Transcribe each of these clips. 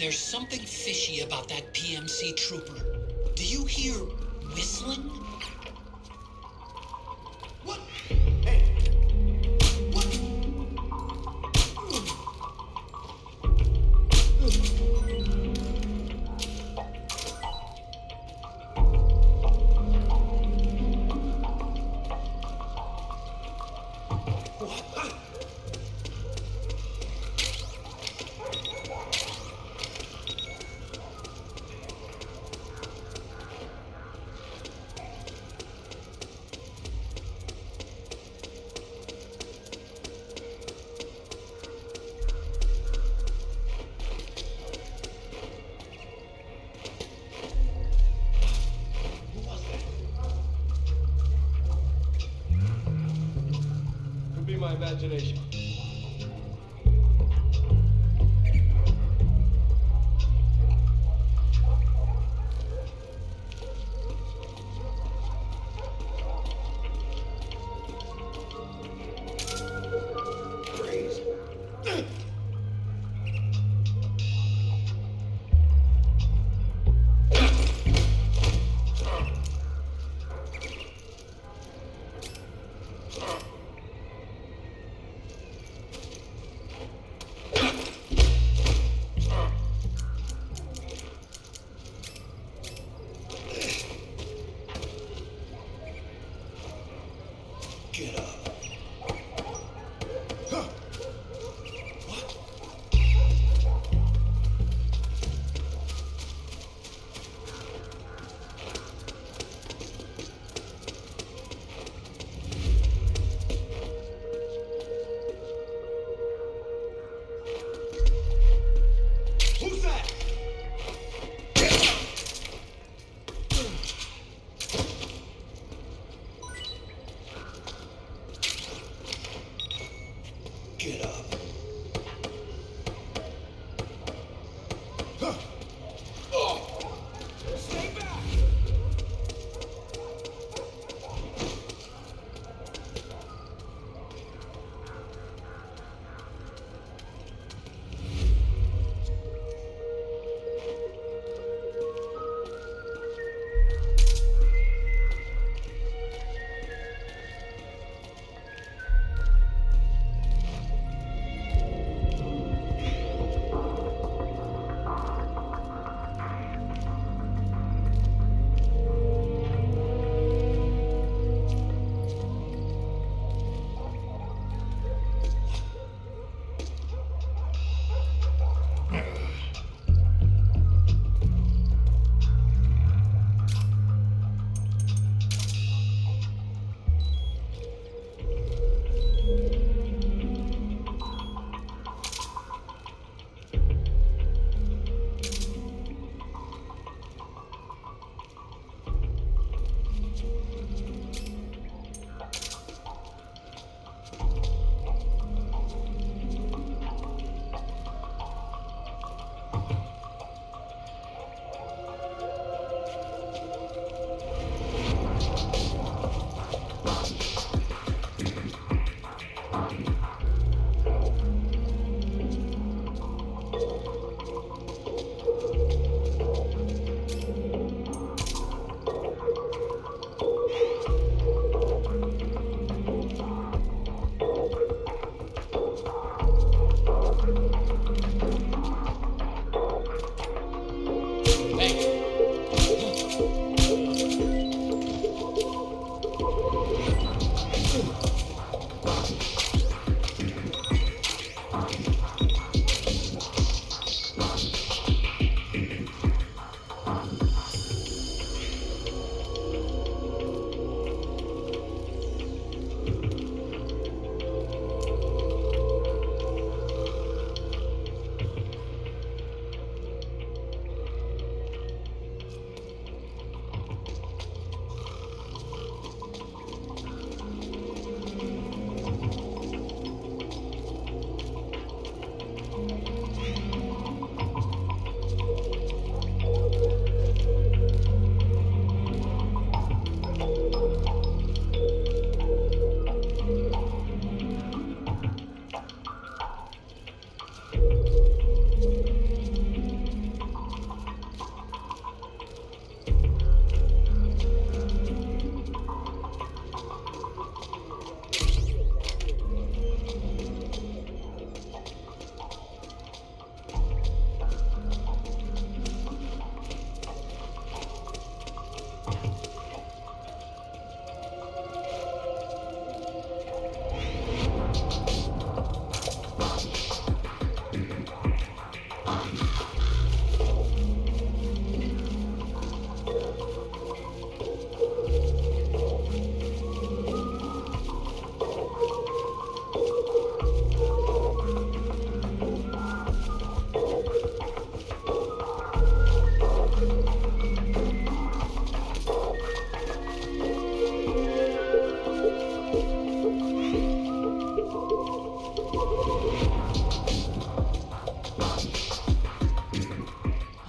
There's something fishy about that PMC trooper. Do you hear whistling? What? Hey! What? Could be my imagination.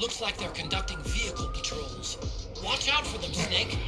Looks like they're conducting vehicle patrols. Watch out for them, Snake.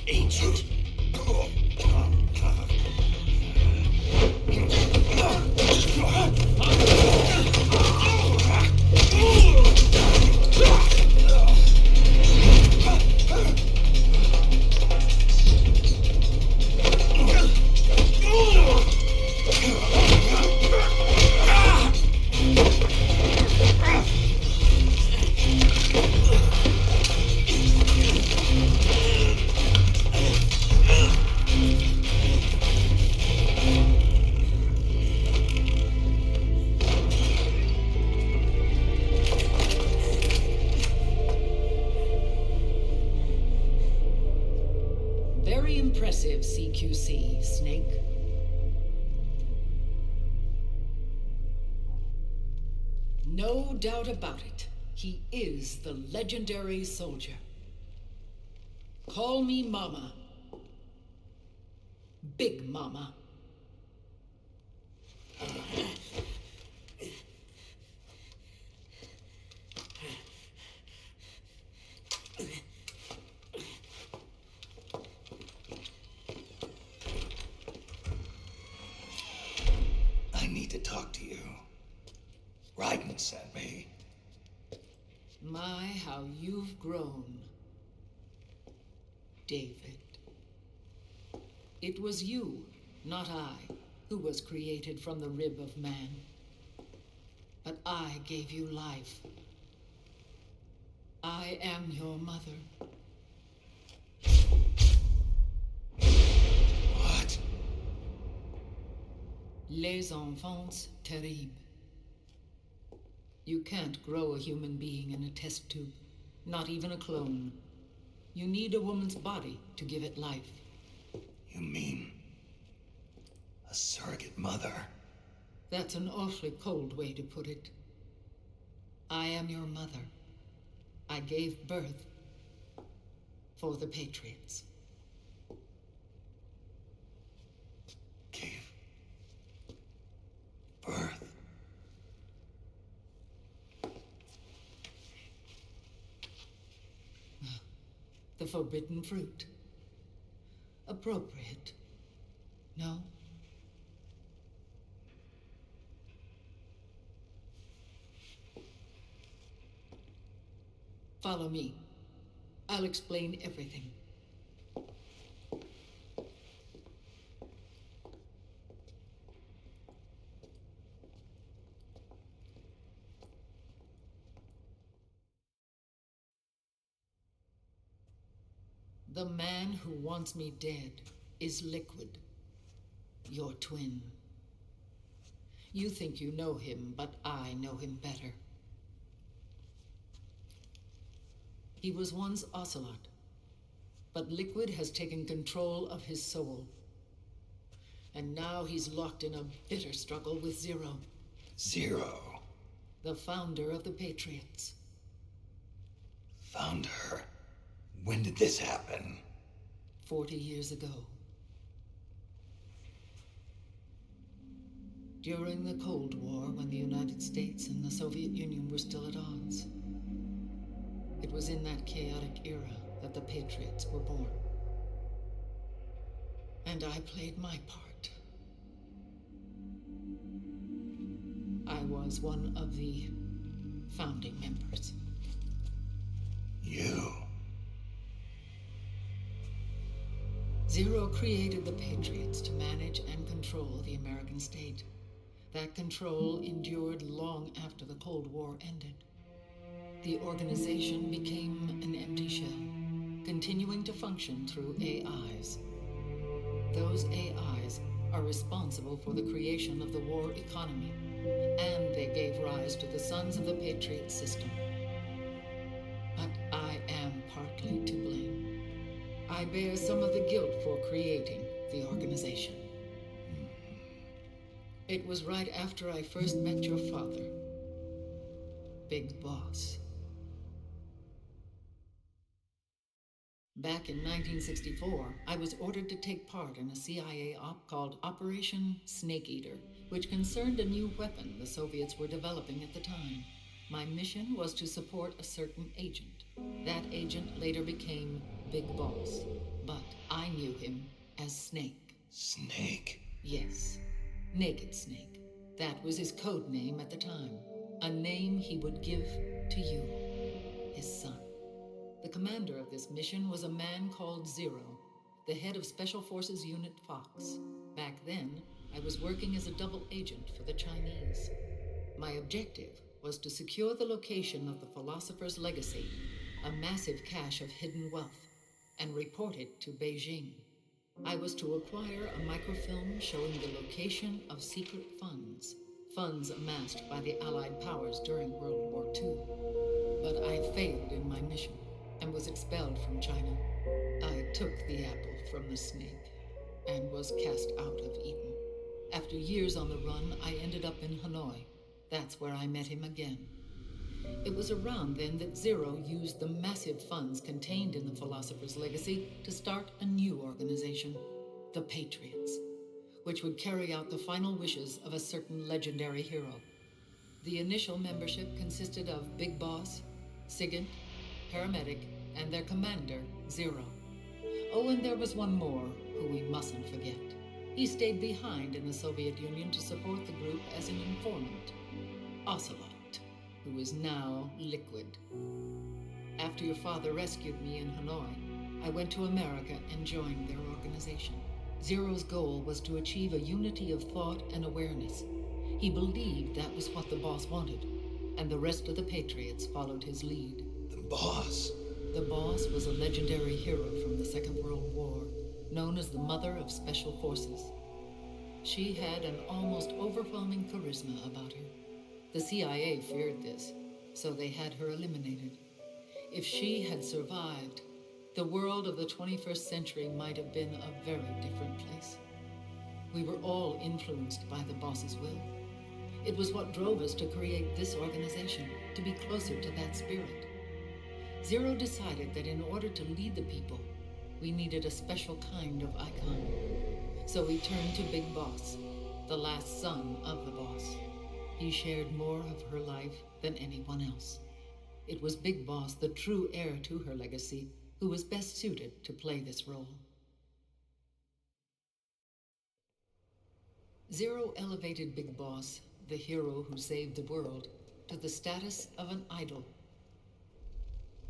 Agent. Very impressive, CQC, Snake. No doubt about it. He is the legendary soldier. Call me Mama. Big Mama. I need to talk to you. Raiden sent me. My, how you've grown, David. It was you, not I, who was created from the rib of man. But I gave you life. I am your mother. What? Les enfants terribles. You can't grow a human being in a test tube, not even a clone. You need a woman's body to give it life. You mean a surrogate mother? That's an awfully cold way to put it. I am your mother. I gave birth for the Patriots. Gave birth? The forbidden fruit. Appropriate. No? Follow me. I'll explain everything. The man who wants me dead is Liquid, your twin. You think you know him, but I know him better. He was once Ocelot, but Liquid has taken control of his soul. And now he's locked in a bitter struggle with Zero. Zero? The founder of the Patriots. Founder? When did this happen? 40 years ago. During the Cold War, when the United States and the Soviet Union were still at odds. It was in that chaotic era that the Patriots were born. And I played my part. I was one of the founding members. You? Zero created the Patriots to manage and control the American state. That control endured long after the Cold War ended. The organization became an empty shell, continuing to function through AIs. Those AIs are responsible for the creation of the war economy, and they gave rise to the Sons of the Patriot system. But I am partly to blame. I bear some of the guilt for creating the organization. It was right after I first met your father, Big Boss. Back in 1964, I was ordered to take part in a CIA op called Operation Snake Eater, which concerned a new weapon the Soviets were developing at the time. My mission was to support a certain agent. That agent later became Big Boss, but I knew him as Snake. Snake? Yes, Naked Snake. That was his code name at the time, a name he would give to you, his son. The commander of this mission was a man called Zero, the head of Special Forces Unit Fox. Back then, I was working as a double agent for the Chinese. My objective was to secure the location of the Philosopher's Legacy, a massive cache of hidden wealth, and report it to Beijing. I was to acquire a microfilm showing the location of secret funds, funds amassed by the Allied powers during World War II. But I failed in my mission and was expelled from China. I took the apple from the snake and was cast out of Eden. After years on the run, I ended up in Hanoi. That's where I met him again. It was around then that Zero used the massive funds contained in the Philosopher's Legacy to start a new organization, the Patriots, which would carry out the final wishes of a certain legendary hero. The initial membership consisted of Big Boss, Sigint, Paramedic, and their commander, Zero. Oh, and there was one more who we mustn't forget. He stayed behind in the Soviet Union to support the group as an informant, Ocelot, who is now Liquid. After your father rescued me in Hanoi, I went to America and joined their organization. Zero's goal was to achieve a unity of thought and awareness. He believed that was what the boss wanted, and the rest of the Patriots followed his lead. The boss? The boss was a legendary hero from the Second World War, known as the Mother of Special Forces. She had an almost overwhelming charisma about her. The CIA feared this, so they had her eliminated. If she had survived, the world of the 21st century might have been a very different place. We were all influenced by the boss's will. It was what drove us to create this organization, to be closer to that spirit. Zero decided that in order to lead the people, we needed a special kind of icon. So we turned to Big Boss, the last son of the boss. He shared more of her life than anyone else. It was Big Boss, the true heir to her legacy, who was best suited to play this role. Zero elevated Big Boss, the hero who saved the world, to the status of an idol.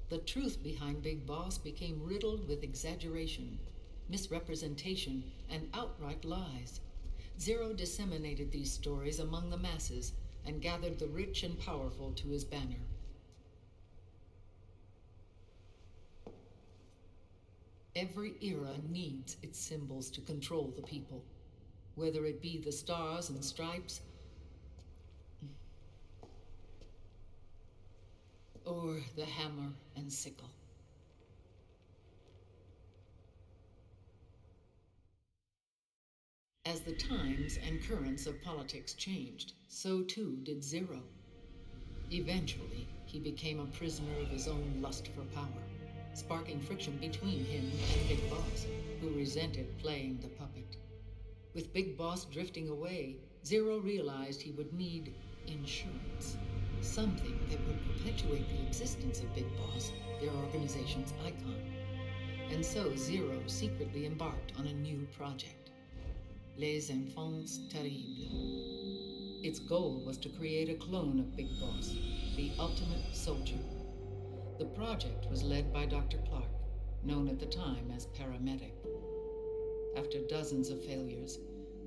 The truth behind Big Boss became riddled with exaggeration, misrepresentation, and outright lies. Zero disseminated these stories among the masses and gathered the rich and powerful to his banner. Every era needs its symbols to control the people, whether it be the stars and stripes or the hammer and sickle. As the times and currents of politics changed, so too did Zero. Eventually, he became a prisoner of his own lust for power, sparking friction between him and Big Boss, who resented playing the puppet. With Big Boss drifting away, Zero realized he would need insurance. Something that would perpetuate the existence of Big Boss, their organization's icon. And so Zero secretly embarked on a new project, Les Enfants Terribles. Its goal was to create a clone of Big Boss, the ultimate soldier. The project was led by Dr. Clark, known at the time as Paramedic. After dozens of failures,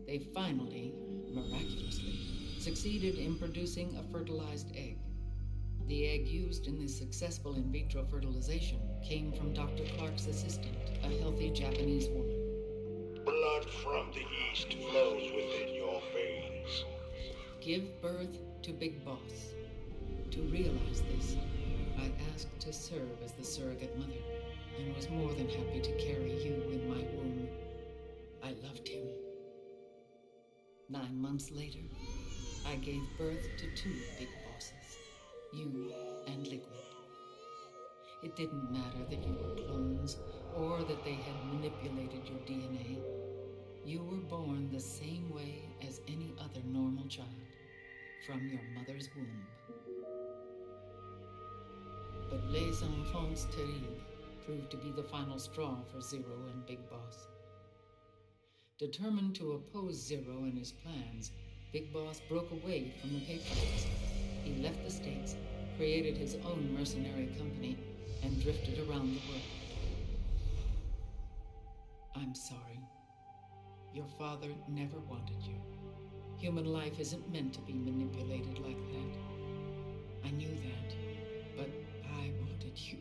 they finally, miraculously, succeeded in producing a fertilized egg. The egg used in this successful in vitro fertilization came from Dr. Clark's assistant, a healthy Japanese woman. Blood from the east flows within your veins. Give birth to Big Boss. To realize this, I asked to serve as the surrogate mother and was more than happy to carry you in my womb. I loved him. 9 months later, I gave birth to 2 Big Bosses, you and Liquid. It didn't matter that you were clones or that they had manipulated your DNA. You were born the same way as any other normal child, from your mother's womb. But Les Enfants Terribles proved to be the final straw for Zero and Big Boss. Determined to oppose Zero and his plans, Big Boss broke away from the Patriots. He left the States, created his own mercenary company, and drifted around the world. I'm sorry. Your father never wanted you. Human life isn't meant to be manipulated like that. I knew that, but I wanted you.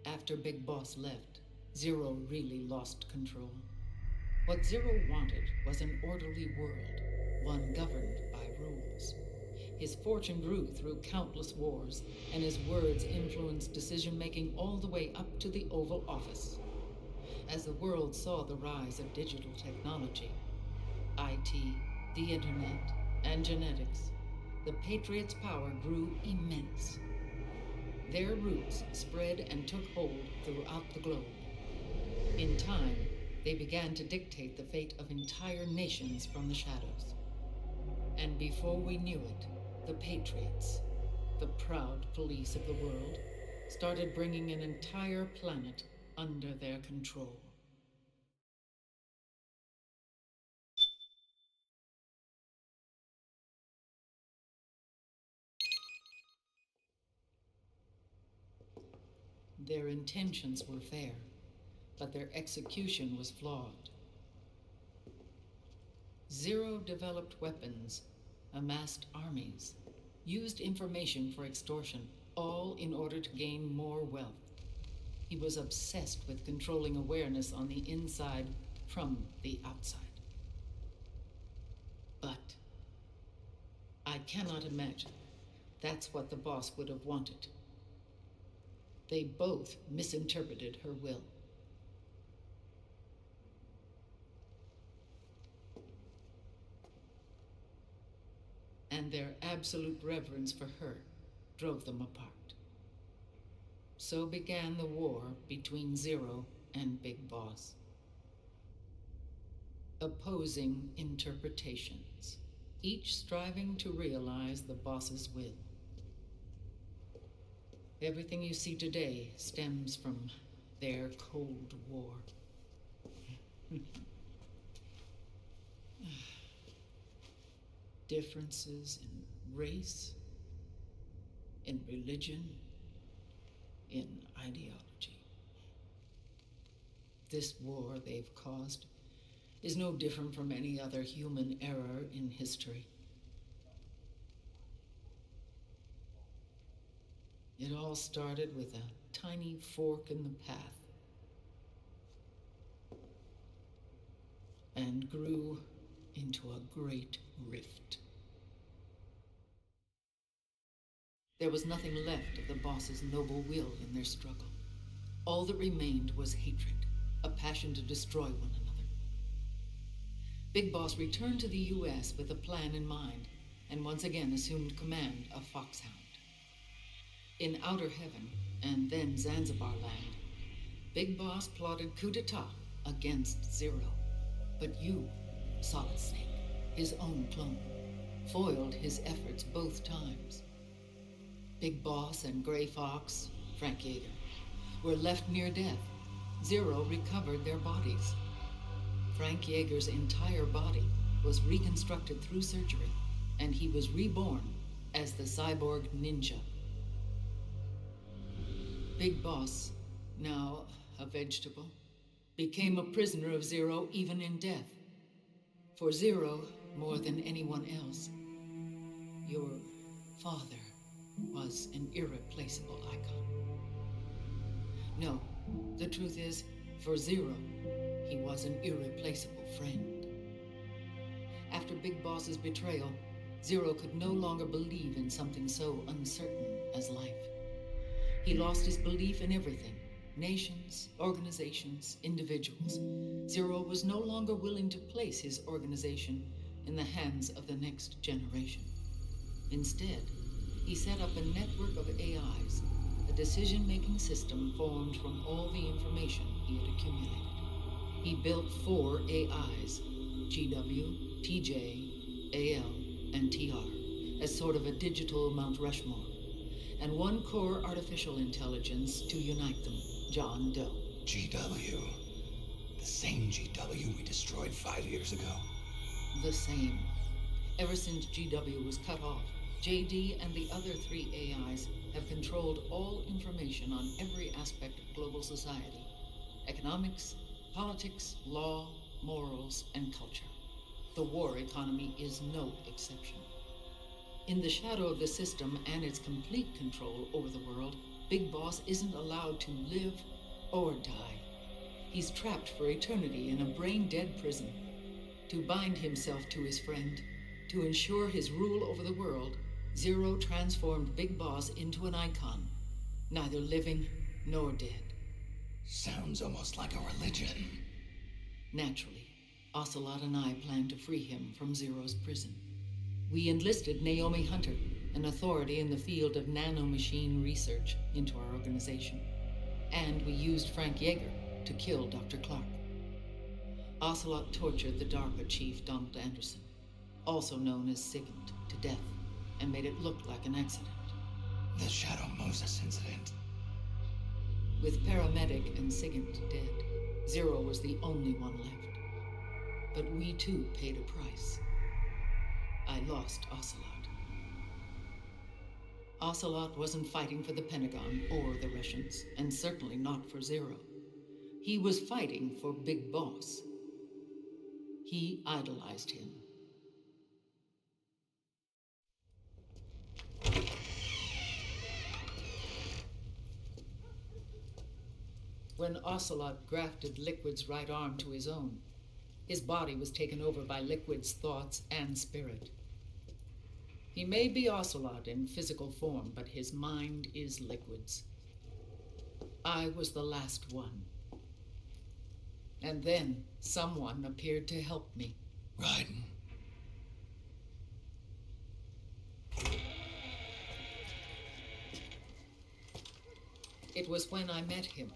After Big Boss left, Zero really lost control. What Zero wanted was an orderly world, one governed by rules. His fortune grew through countless wars, and his words influenced decision-making all the way up to the Oval Office. As the world saw the rise of digital technology, IT, the internet, and genetics, the Patriots' power grew immense. Their roots spread and took hold throughout the globe. In time, they began to dictate the fate of entire nations from the shadows. And before we knew it, the Patriots, the proud police of the world, started bringing an entire planet under their control. Their intentions were fair, but their execution was flawed. Zero developed weapons, amassed armies, used information for extortion, all in order to gain more wealth. He was obsessed with controlling awareness on the inside from the outside. But I cannot imagine that's what the boss would have wanted. They both misinterpreted her will. And their absolute reverence for her drove them apart. So began the war between Zero and Big Boss. Opposing interpretations, each striving to realize the boss's will. Everything you see today stems from their Cold War. Differences in race, in religion, in ideology. This war they've caused is no different from any other human error in history. It all started with a tiny fork in the path and grew into a great rift. There was nothing left of the boss's noble will in their struggle. All that remained was hatred, a passion to destroy one another. Big Boss returned to the U.S. with a plan in mind, and once again assumed command of Foxhound. In Outer Heaven, and then Zanzibar Land, Big Boss plotted coup d'etat against Zero. But you, Solid Snake, his own clone, foiled his efforts both times. Big Boss and Gray Fox, Frank Yeager, were left near death. Zero recovered their bodies. Frank Yeager's entire body was reconstructed through surgery, and he was reborn as the cyborg ninja. Big Boss, now a vegetable, became a prisoner of Zero even in death. For Zero, more than anyone else, your father was an irreplaceable icon. No, the truth is, for Zero, he was an irreplaceable friend. After Big Boss's betrayal, Zero could no longer believe in something so uncertain as life. He lost his belief in everything. Nations, organizations, individuals. Zero was no longer willing to place his organization in the hands of the next generation. Instead, he set up a network of AIs, a decision-making system formed from all the information he had accumulated. He built 4 AIs, GW, TJ, AL, and TR, as sort of a digital Mount Rushmore. and one core artificial intelligence to unite them, John Doe. GW. The same GW we destroyed 5 years ago. The same. Ever since GW was cut off, JD and the other 3 AIs have controlled all information on every aspect of global society. Economics, politics, law, morals, and culture. The war economy is no exception. In the shadow of the system and its complete control over the world, Big Boss isn't allowed to live or die. He's trapped for eternity in a brain-dead prison. To bind himself to his friend, to ensure his rule over the world, Zero transformed Big Boss into an icon, neither living nor dead. Sounds almost like a religion. Naturally, Ocelot and I plan to free him from Zero's prison. We enlisted Naomi Hunter, an authority in the field of nano-machine research, into our organization. And we used Frank Yeager to kill Dr. Clark. Ocelot tortured the DARPA chief, Donald Anderson, also known as Sigint, to death, and made it look like an accident. The Shadow Moses incident. With Paramedic and Sigint dead, Zero was the only one left. But we too paid a price. I lost Ocelot. Ocelot wasn't fighting for the Pentagon or the Russians, and certainly not for Zero. He was fighting for Big Boss. He idolized him. When Ocelot grafted Liquid's right arm to his own, his body was taken over by Liquid's thoughts and spirit. He may be Ocelot in physical form, but his mind is Liquid's. I was the last one. And then someone appeared to help me. Raiden. It was when I met him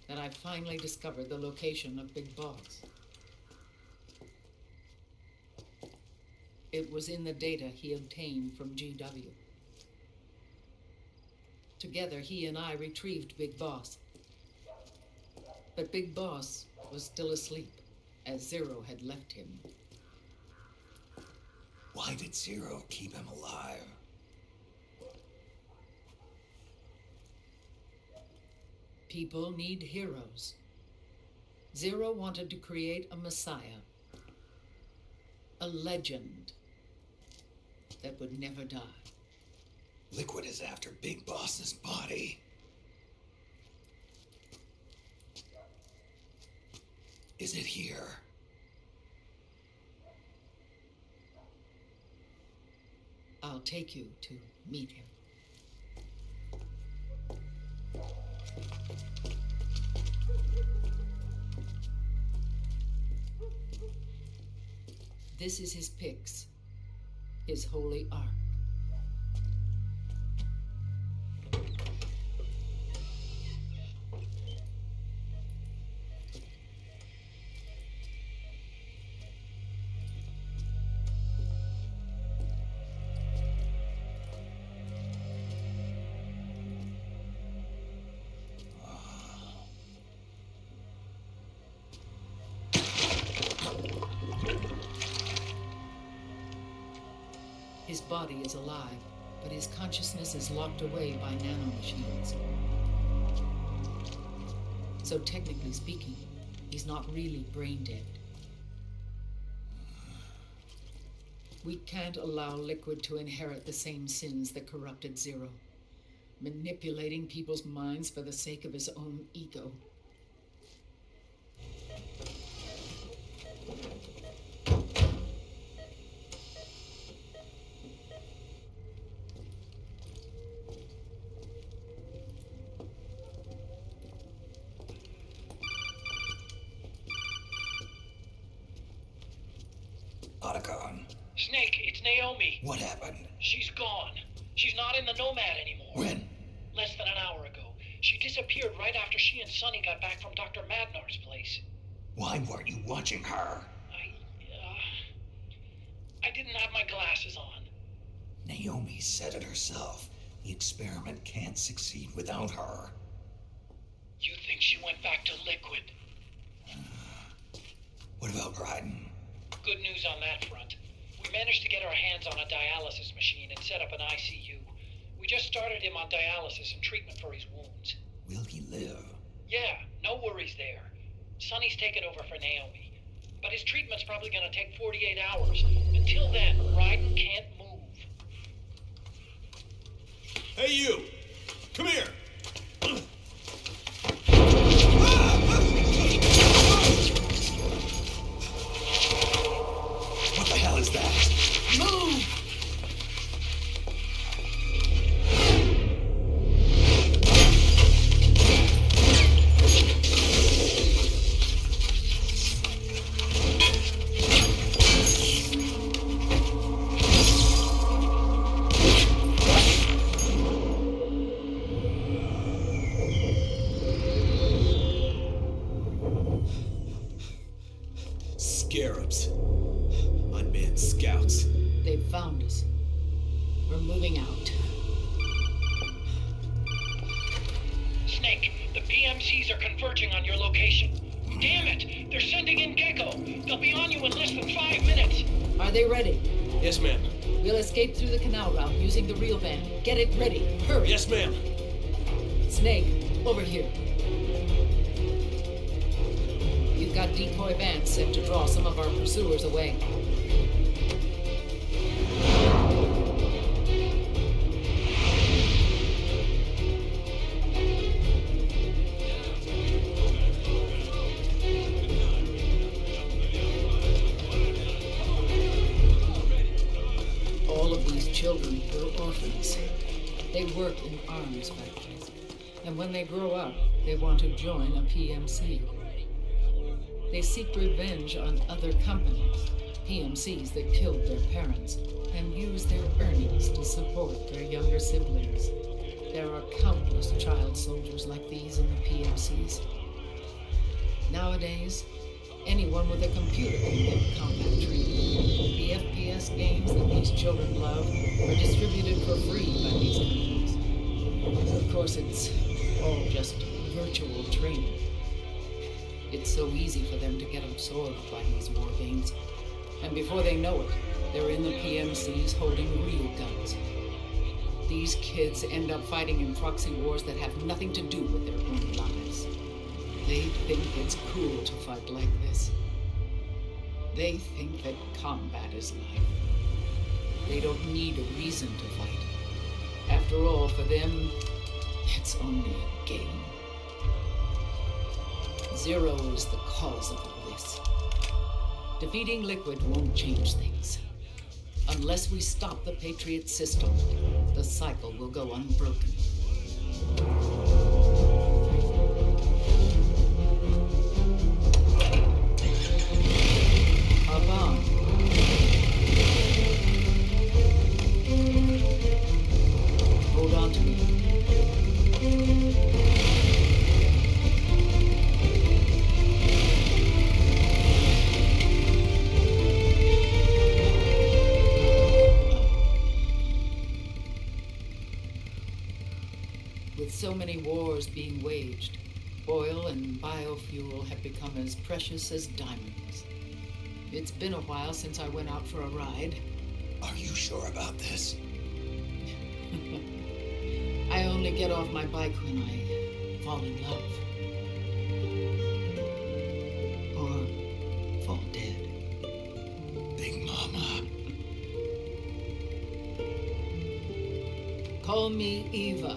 that I finally discovered the location of Big Boss. It was in the data he obtained from GW. Together, he and I retrieved Big Boss. But Big Boss was still asleep, as Zero had left him. Why did Zero keep him alive? People need heroes. Zero wanted to create a messiah, a legend that would never die. Liquid is after Big Boss's body. Is it here? I'll take you to meet him. This is his pyx, his holy ark. His body is alive, but his consciousness is locked away by nano-machines. So technically speaking, he's not really brain dead. We can't allow Liquid to inherit the same sins that corrupted Zero, manipulating people's minds for the sake of his own ego. Otacon. Snake, it's Naomi. What happened? She's gone. She's not in the Nomad anymore. When? Less than an hour ago. She disappeared right after she and Sonny got back from Dr. Madnar's place. Why weren't you watching her? I didn't have my glasses on. Naomi said it herself. The experiment can't succeed without her. You think she went back to liquid? What about Ryden? Good news on that front. We managed to get our hands on a dialysis machine and set up an ICU. We just started him on dialysis and treatment for his wounds. Will he live? Yeah, no worries there. Sonny's taken over for Naomi. But his treatment's probably gonna take 48 hours. Until then, Ryden can't move. Hey, you! Come here! What the hell is that? Move! Scarabs. Unmanned scouts. They've found us. We're moving out. Snake, the PMCs are converging on your location. Damn it! They're sending in Gecko! They'll be on you in less than 5 minutes! Are they ready? Yes, ma'am. We'll escape through the canal route using the real van. Get it ready. Hurry. Yes, ma'am. Snake, over here. You've got decoy vans set to draw some of our pursuers away. All of these children were orphans. They work in arms factories. And when they grow up, they want to join a PMC. They seek revenge on other companies, PMCs that killed their parents, and use their earnings to support their younger siblings. There are countless child soldiers like these in the PMCs. Nowadays, anyone with a computer can get combat training. The FPS games that these children love are distributed for free by these companies. Of course, it's all just virtual training. It's so easy for them to get absorbed by these war games. And before they know it, they're in the PMCs holding real guns. These kids end up fighting in proxy wars that have nothing to do with their own lives. They think it's cool to fight like this. They think that combat is life. They don't need a reason to fight. After all, for them, it's only a game. Zero is the cause of all this. Defeating Liquid won't change things. Unless we stop the Patriot system, the cycle will go unbroken. Hop on. Hold on to me. With so many wars being waged, oil and biofuel have become as precious as diamonds. It's been a while since I went out for a ride. Are you sure about this? I only get off my bike when I fall in love. Or fall dead. Big Mama. Call me Eva.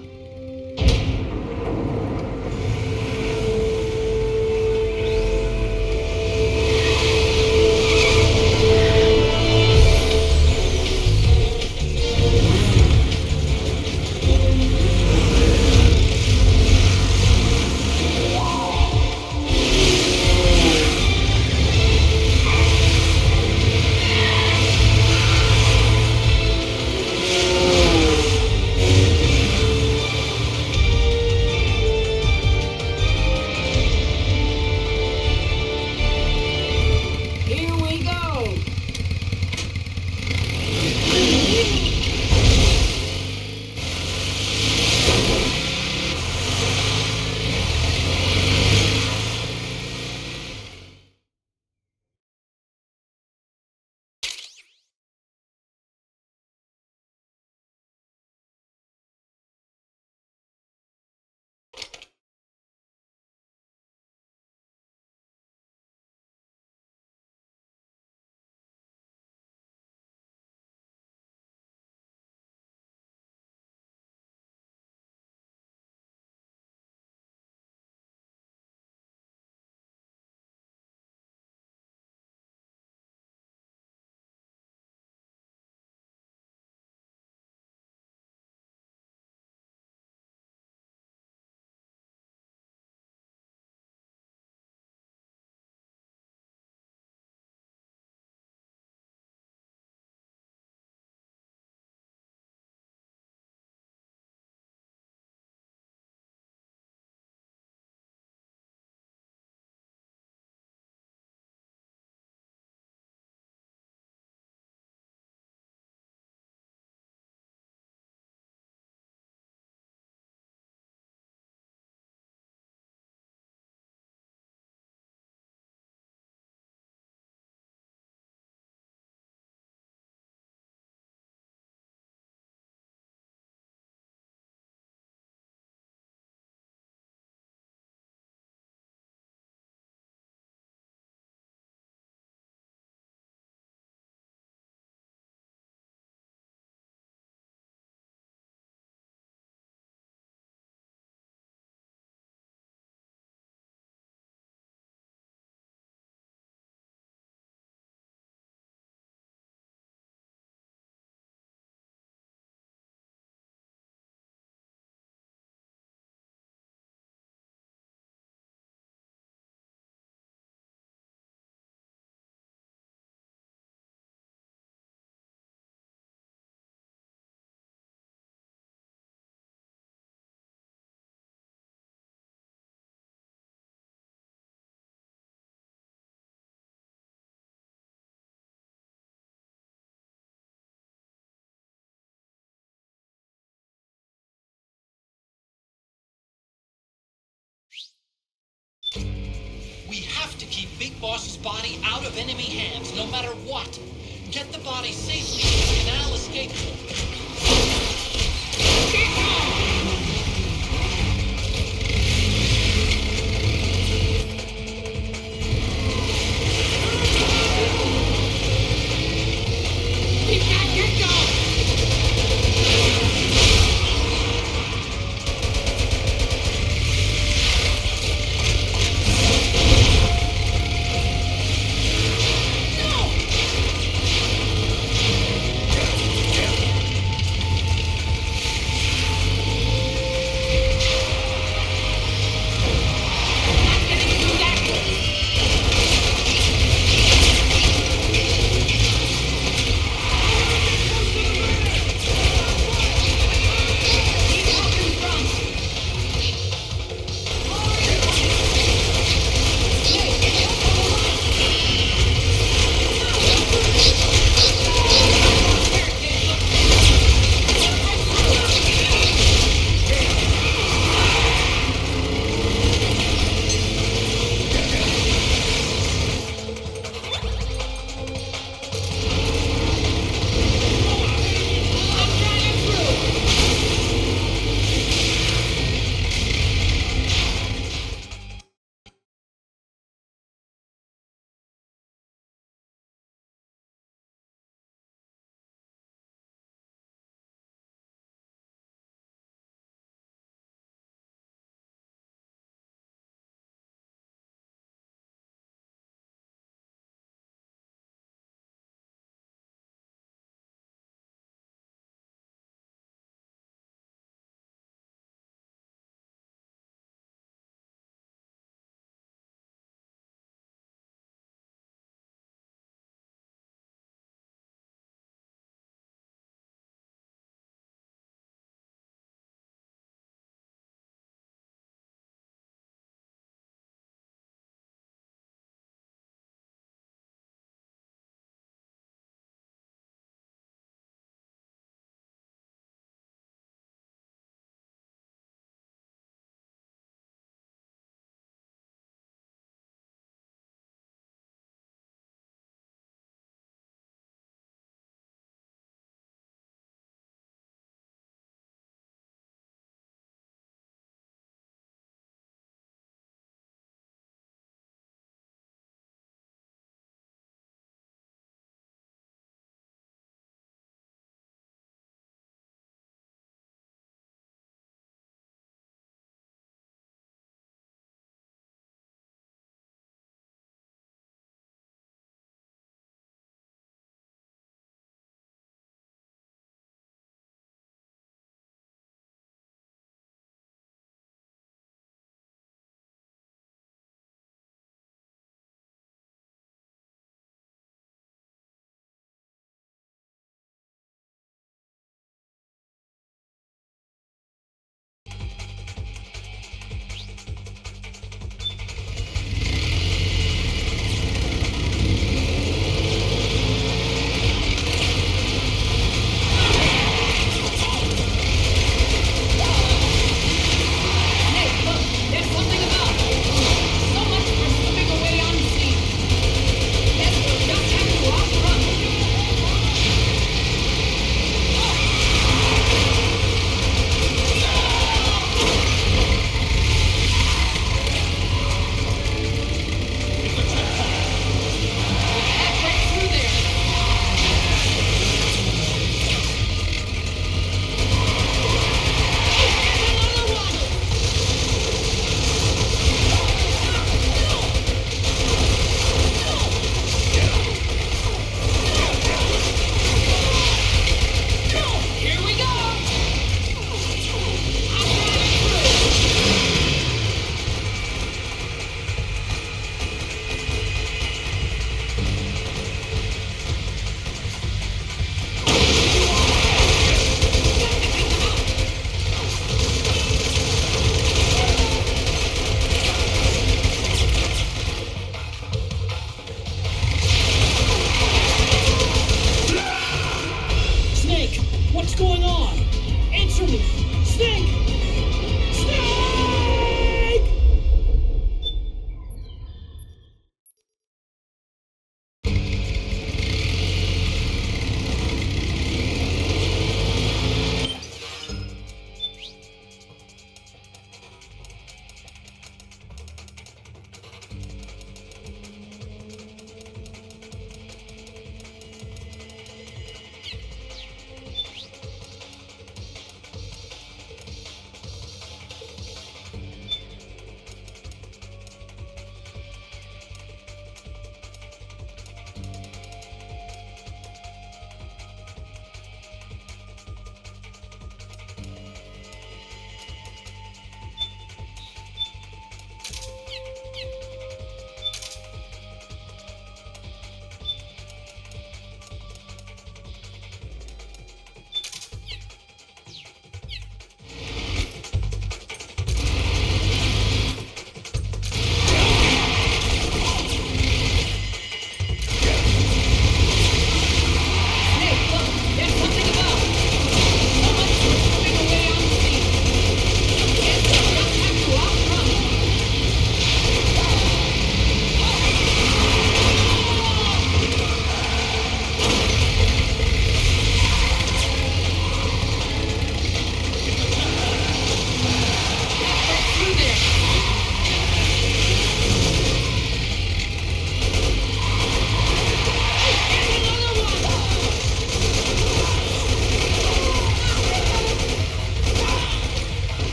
We have to keep Big Boss's body out of enemy hands, no matter what. Get the body safely to the canal escape port.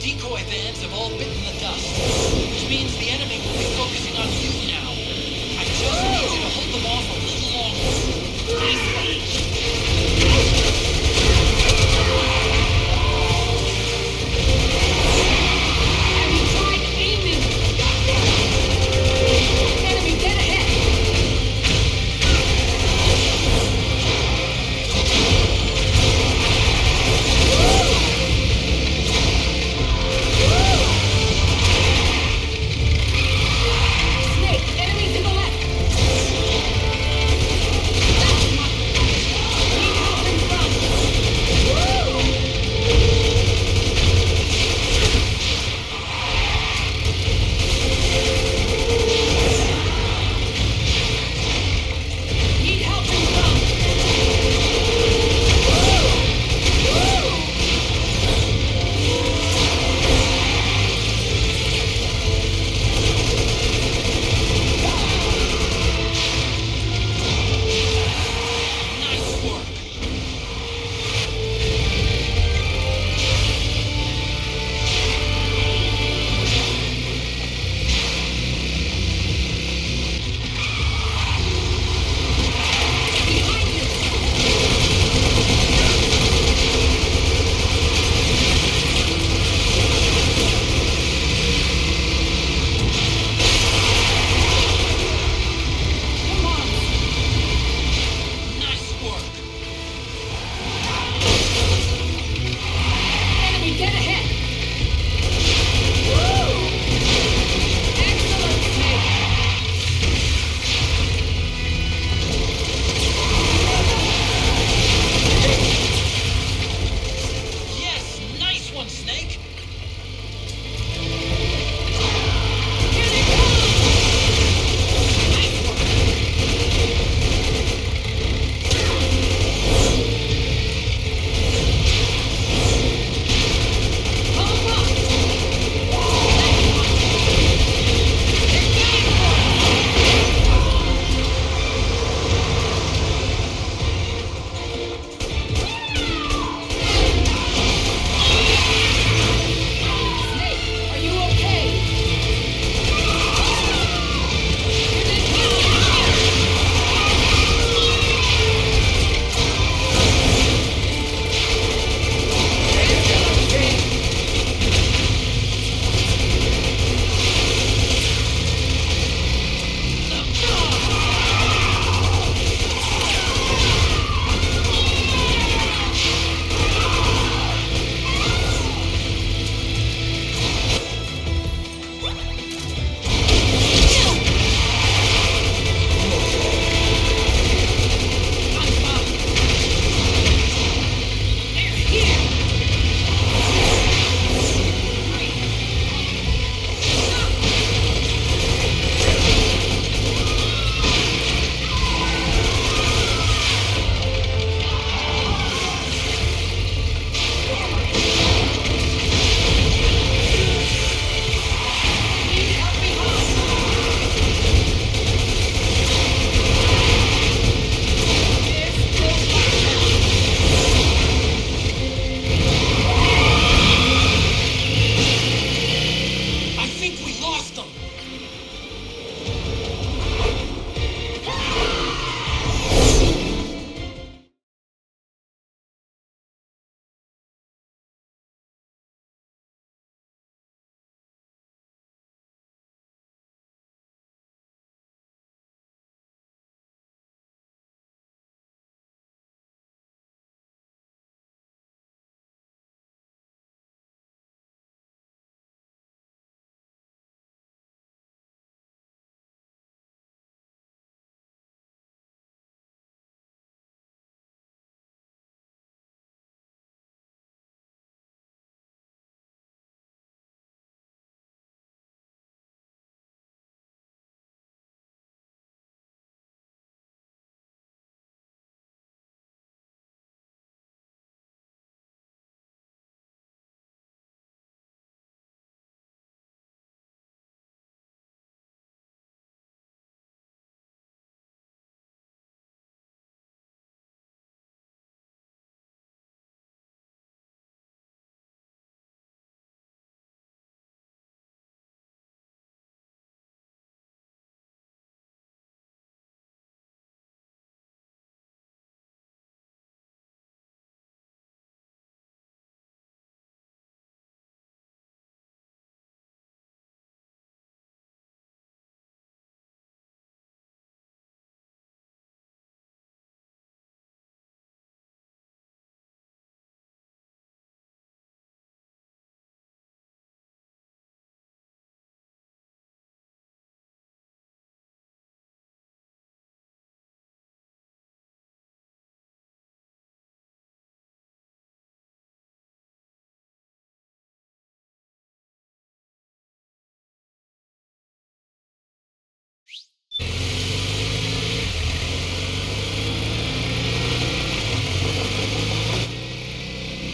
decoy vans have all bitten the dust, which means the enemy will be focusing on you now. I just need you to hold them off a little longer. Have you tried aiming? Enemy dead ahead! Snake, enemy to the left!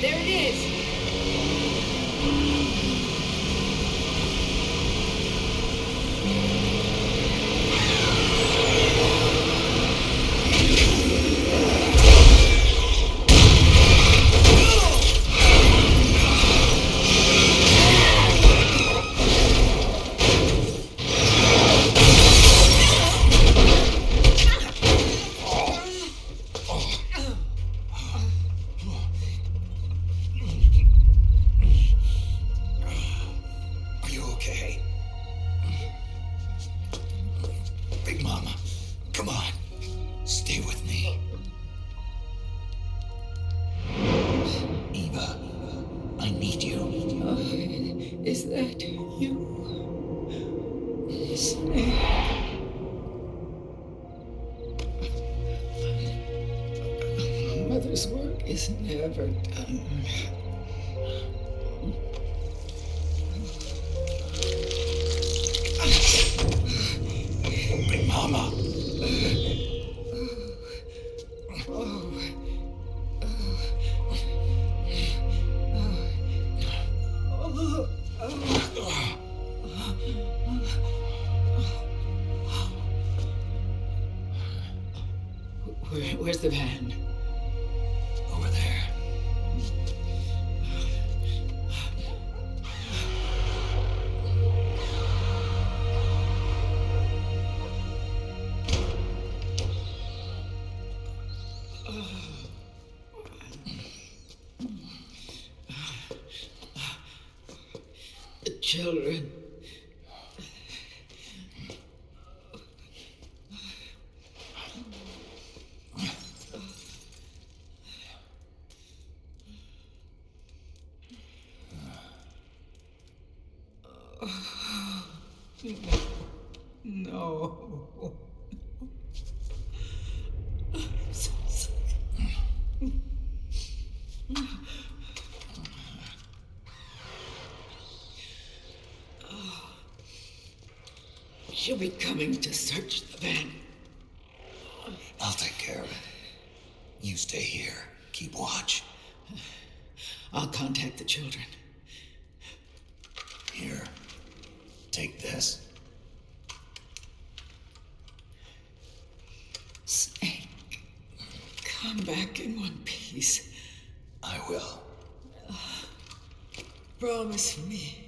There it is. Are you okay? Big Mama, come on. Stay with me. Eva, I need you. Is that you? Snake. Mother's work is never done. Big Mama. Where's the van? Over there. The children. No. I'm so sorry. She'll be coming to search the van. I'll take care of it. You stay here. Keep watch. I'll contact the children. Here. Take this. Snake, come back in one piece. I will. Promise me.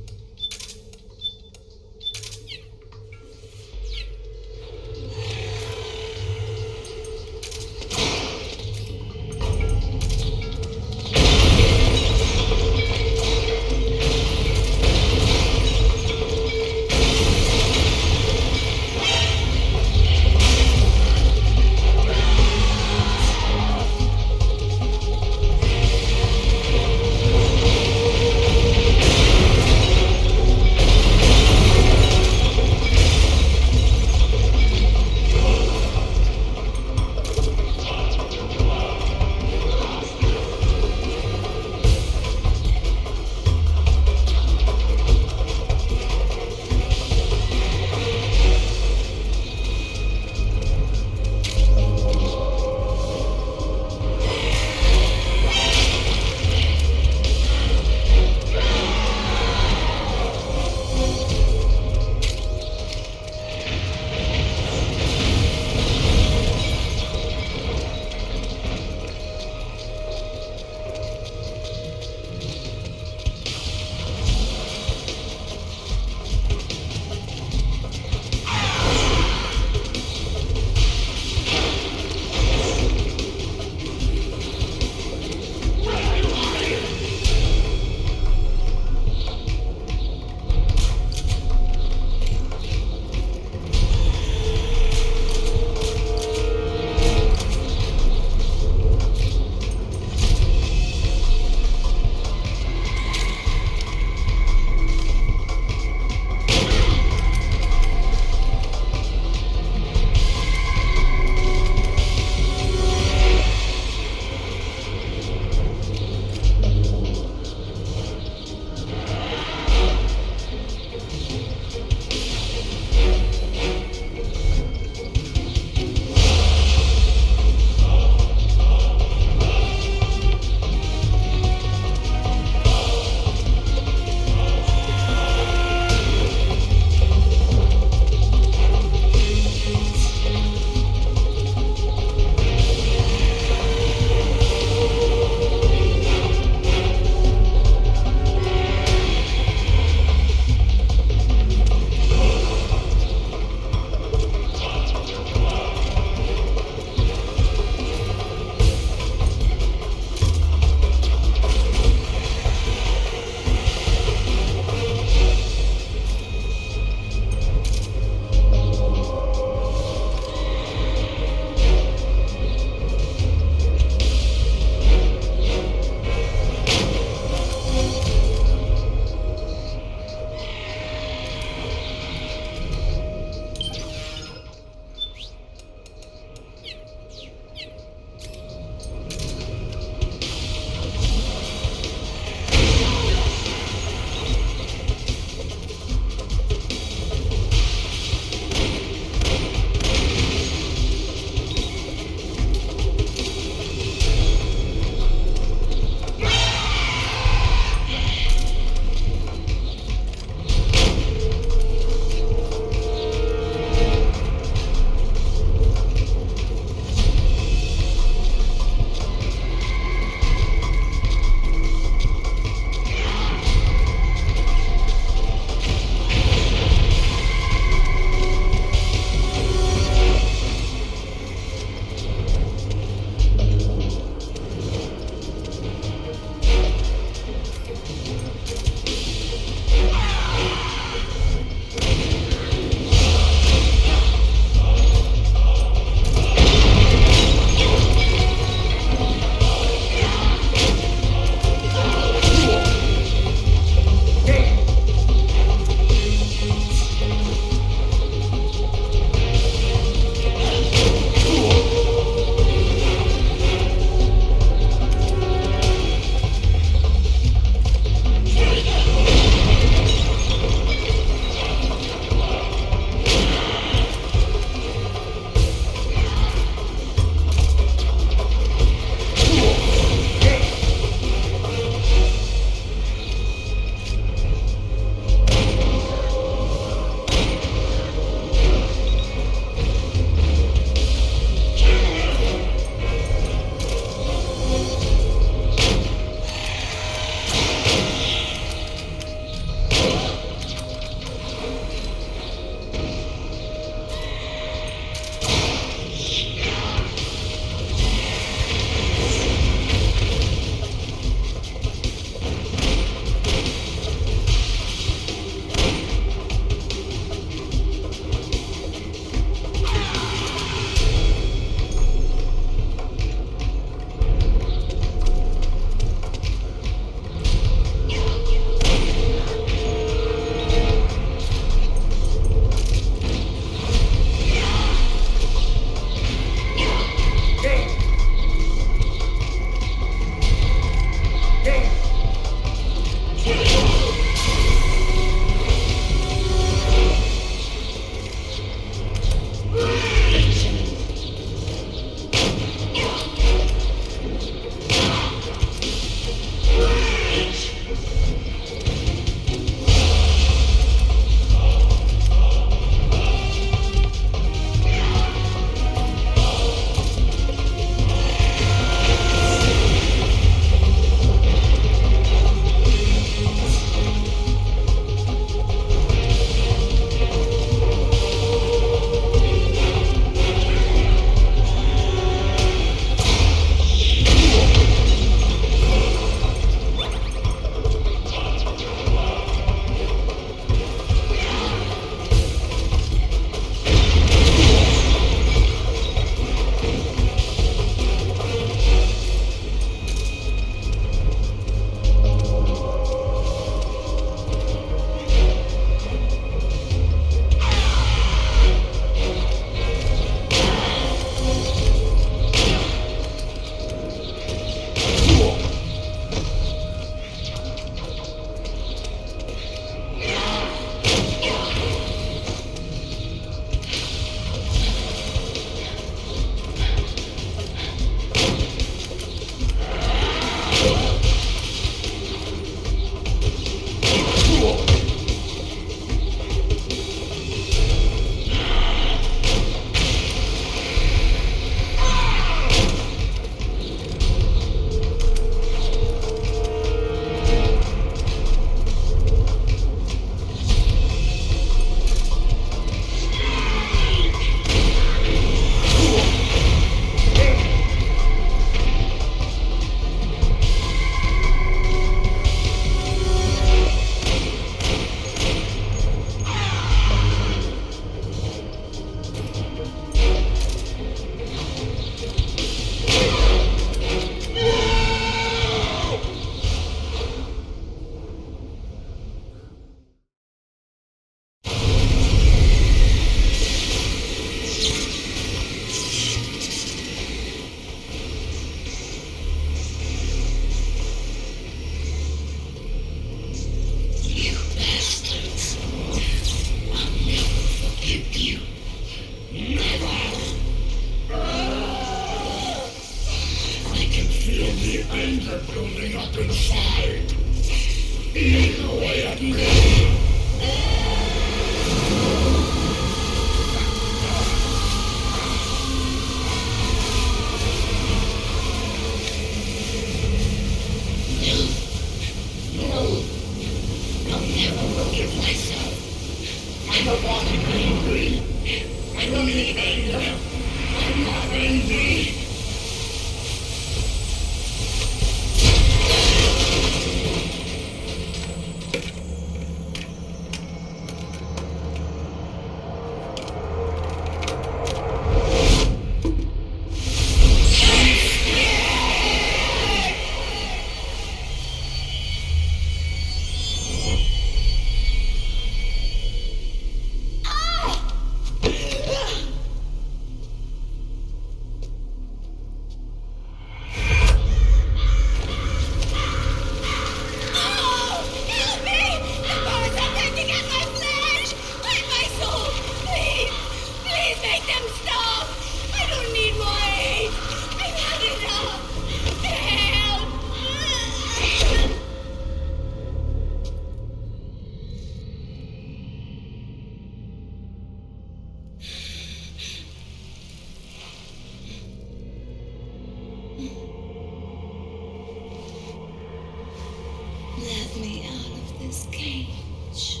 Let me out of this cage.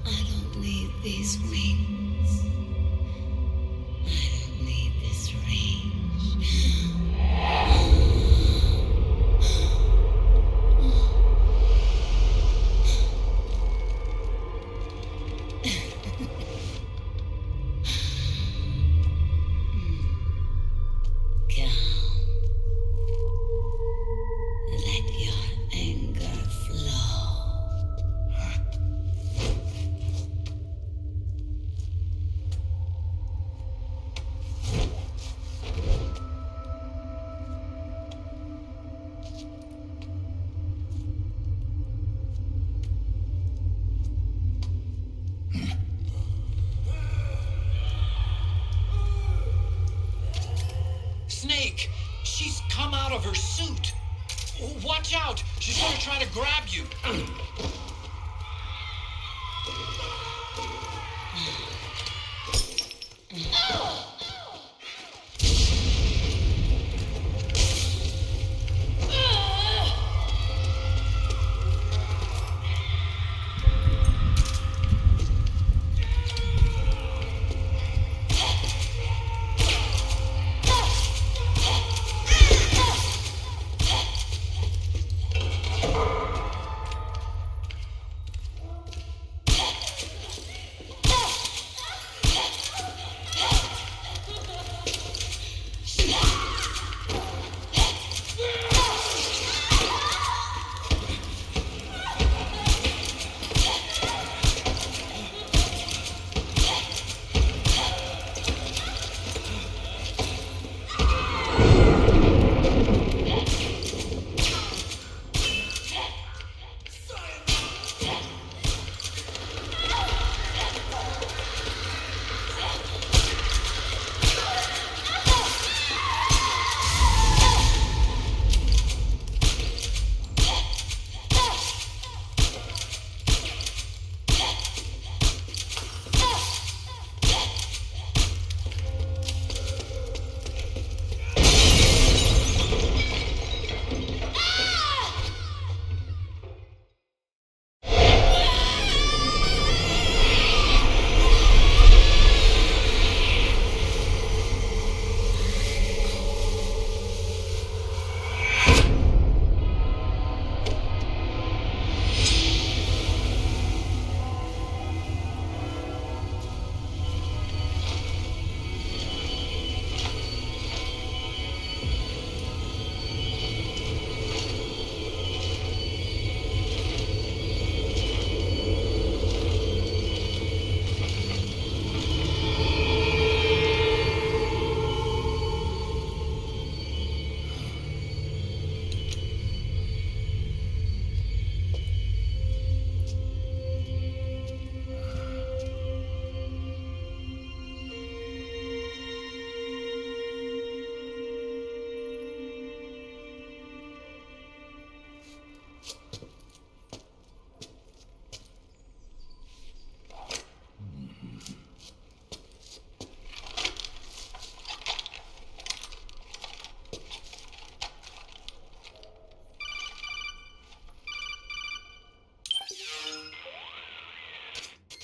I don't need these wings. I don't need this range. Let your anger flow. Snake! She's come out of her suit! Watch out! She's gonna try to grab you!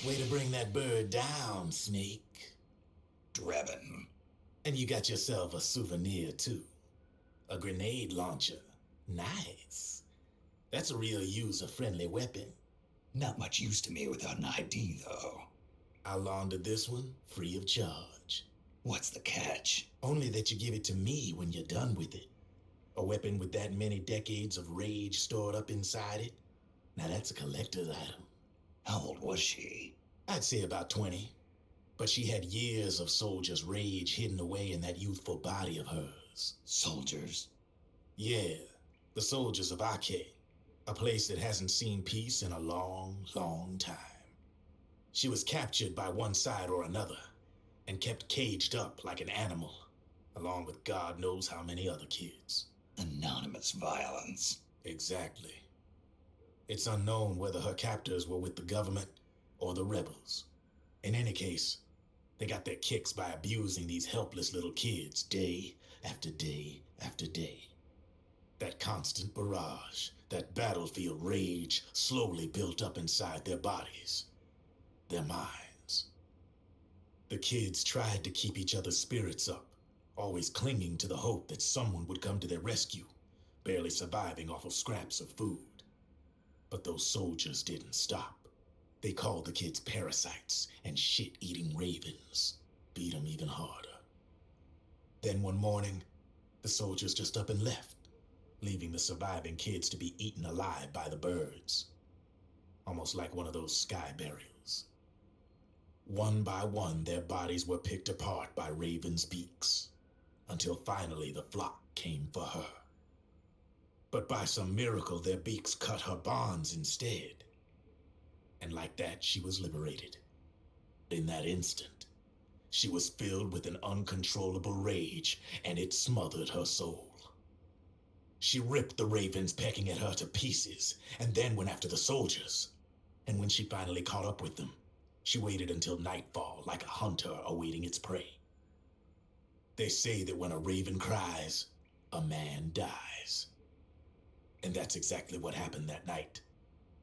Way to bring that bird down, Snake. Drebin. And you got yourself a souvenir, too. A grenade launcher. Nice. That's a real user-friendly weapon. Not much use to me without an ID, though. I'll launder this one free of charge. What's the catch? Only that you give it to me when you're done with it. A weapon with that many decades of rage stored up inside it? Now that's a collector's item. How old was she? I'd say about 20. But she had years of soldiers' rage hidden away in that youthful body of hers. Soldiers? Yeah, the soldiers of Ake. A place that hasn't seen peace in a long, long time. She was captured by one side or another, and kept caged up like an animal, along with God knows how many other kids. Anonymous violence. Exactly. It's unknown whether her captors were with the government or the rebels. In any case, they got their kicks by abusing these helpless little kids day after day after day. That constant barrage, that battlefield rage slowly built up inside their bodies, their minds. The kids tried to keep each other's spirits up, always clinging to the hope that someone would come to their rescue, barely surviving off of scraps of food. But those soldiers didn't stop. They called the kids parasites and shit-eating ravens, beat them even harder. Then one morning, the soldiers just up and left, leaving the surviving kids to be eaten alive by the birds. Almost like one of those sky burials. One by one, their bodies were picked apart by ravens' beaks, until finally the flock came for her. But by some miracle, their beaks cut her bonds instead. And like that, she was liberated. In that instant, she was filled with an uncontrollable rage, and it smothered her soul. She ripped the ravens pecking at her to pieces, and then went after the soldiers. And when she finally caught up with them, she waited until nightfall like a hunter awaiting its prey. They say that when a raven cries, a man dies. And that's exactly what happened that night.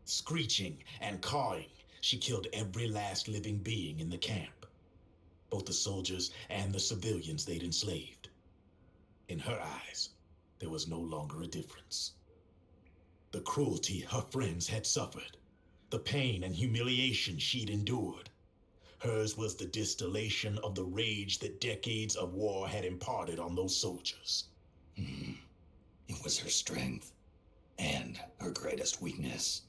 Screeching and cawing, she killed every last living being in the camp. Both the soldiers and the civilians they'd enslaved. In her eyes, there was no longer a difference. The cruelty her friends had suffered, the pain and humiliation she'd endured. Hers was the distillation of the rage that decades of war had imparted on those soldiers. It was her strength, and her greatest weakness.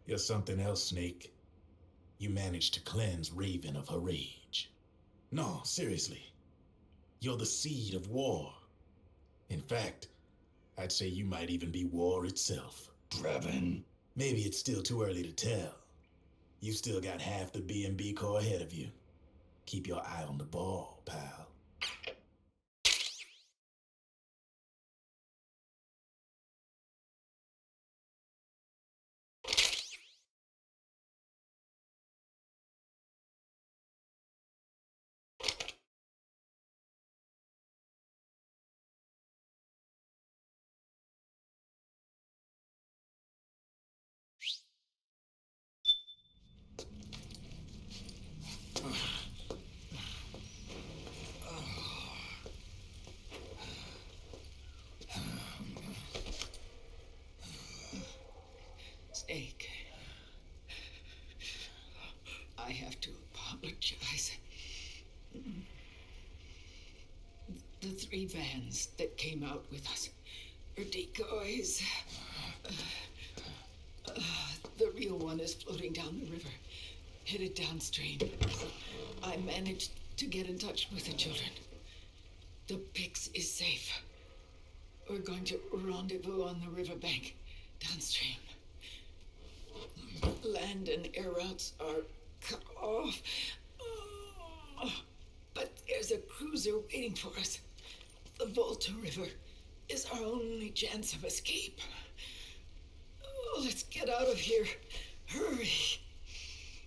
You're something else, Snake. You managed to cleanse Raven of her rage. No, seriously. You're the seed of war. In fact, I'd say you might even be war itself. Drebin. Maybe it's still too early to tell. You still got half the B&B Corps ahead of you. Keep your eye on the ball, pal. Snake, I have to apologize. The 3 vans that came out with us are decoys. The real one is floating down the river, headed downstream. I managed to get in touch with the children. The Pix is safe. We're going to rendezvous on the riverbank, downstream. Land and air routes are cut off. But there's a cruiser waiting for us. The Volta River is our only chance of escape. Let's get out of here. Hurry.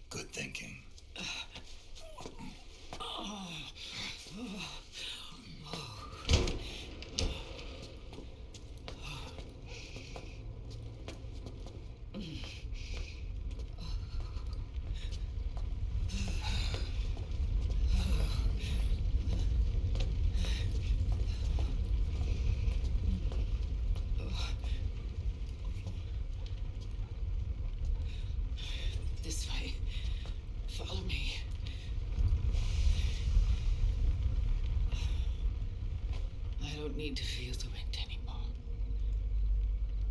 Good thinking. need to feel the wind anymore.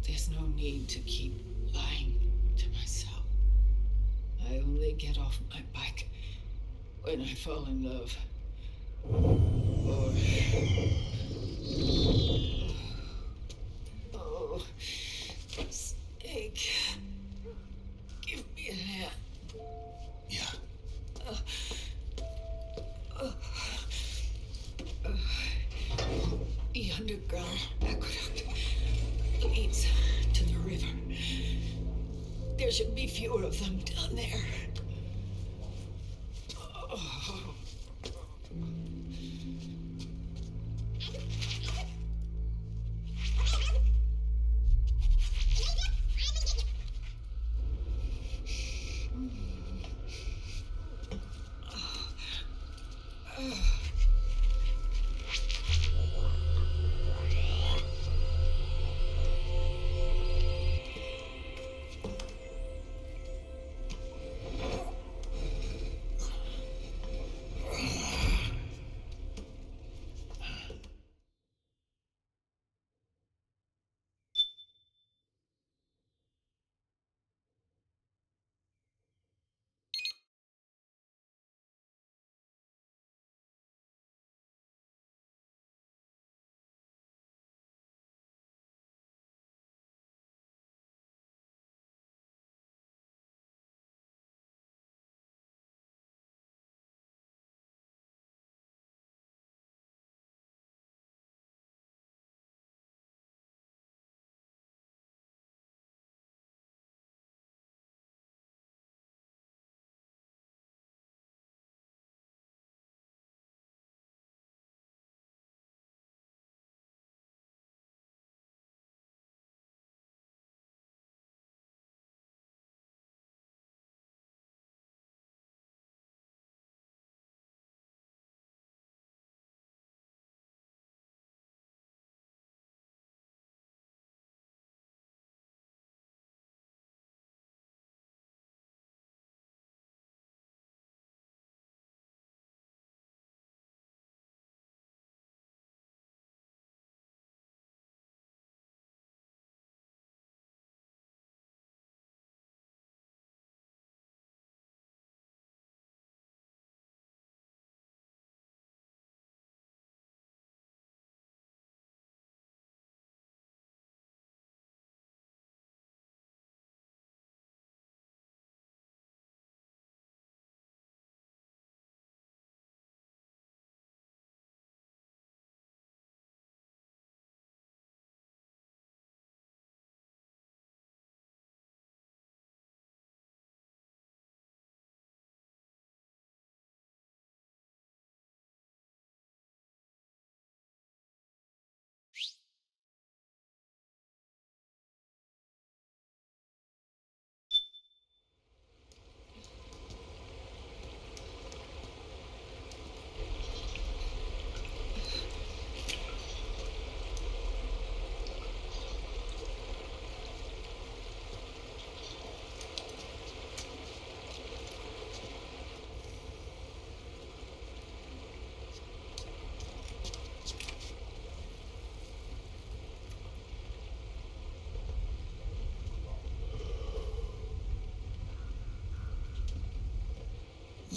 There's no need to keep lying to myself. I only get off my bike when I fall in love. Or... Oh, Snake. Give me a hand. Yeah. The underground aqueduct leads to the river. There should be fewer of them down there. Oh.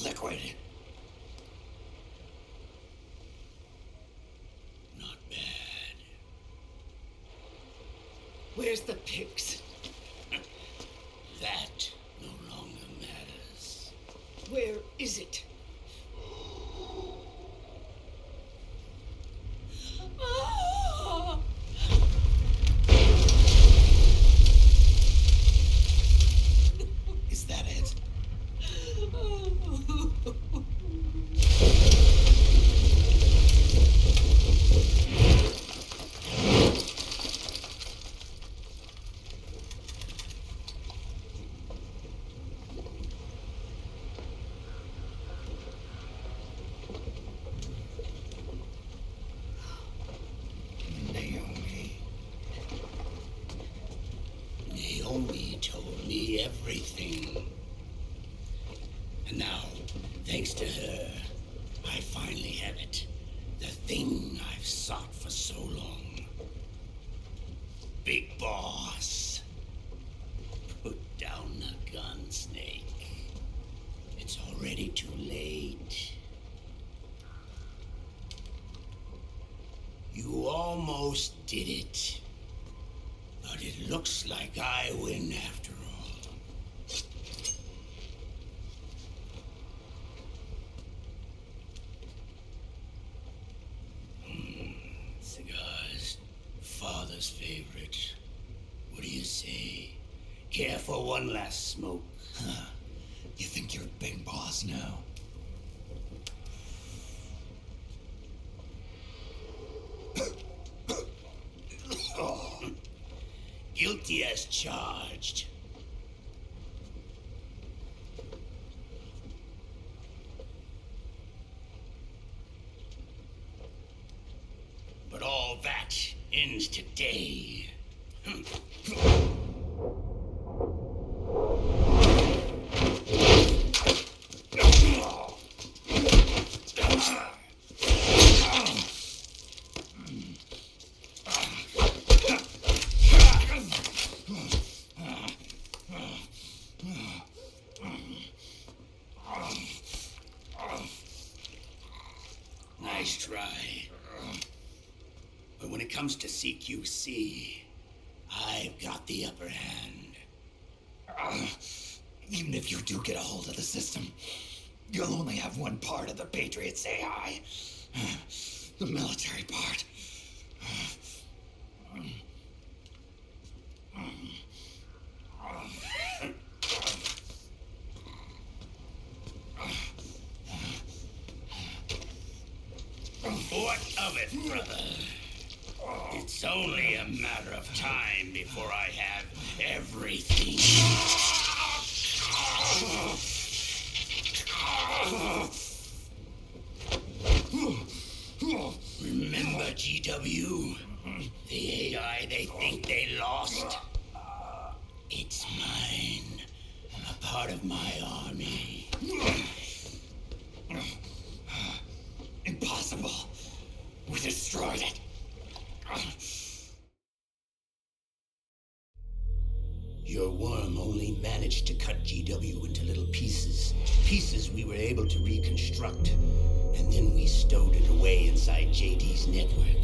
Liquid. Not bad. Where's the pigs? That no longer matters. Where is it? Ah! Is that it? Naomi told me everything. And now, thanks to her, I finally have it. The thing I've sought for so long. Big Boss. Put down the gun, Snake. It's already too late. You almost did it. But it looks like I win after all. Cigars. Father's favorite. What do you say? Care for one last smoke? Huh. You think you're Big Boss now? Guilty as charged. But all that ends today. Nice try. But when it comes to CQC, I've got the upper hand. Even if you do get a hold of the system, you'll only have one part of the Patriots AI. The military part. What of it, brother? It's only a matter of time before I have everything. Remember GW? The AI they think they lost? It's mine. A part of my army. Impossible. We destroyed it. Your worm only managed to cut GW into little pieces. Pieces we were able to reconstruct. And then we stowed it away inside JD's network.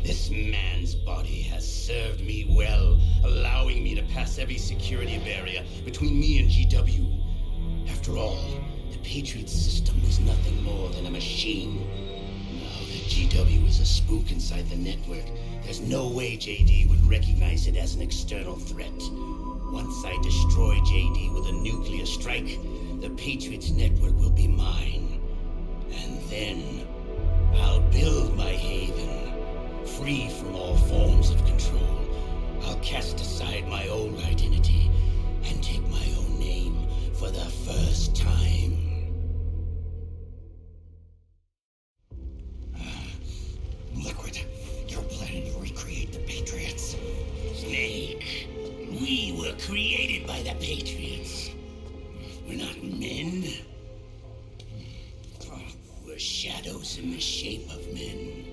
This man's body has served me well, allowing me to pass every security barrier between me and GW. After all, the Patriots system is nothing more than a machine. Now that GW is a spook inside the network, there's no way JD would recognize it as an external threat. Once I destroy JD with a nuclear strike, the Patriots network will be mine. And then I'll build my haven, free from all forms of control. I'll cast aside my old identity and take my own name for the first time. Liquid, you're planning to recreate the Patriots. Snake, we were created by the Patriots. We're not men. We're shadows in the shape of men.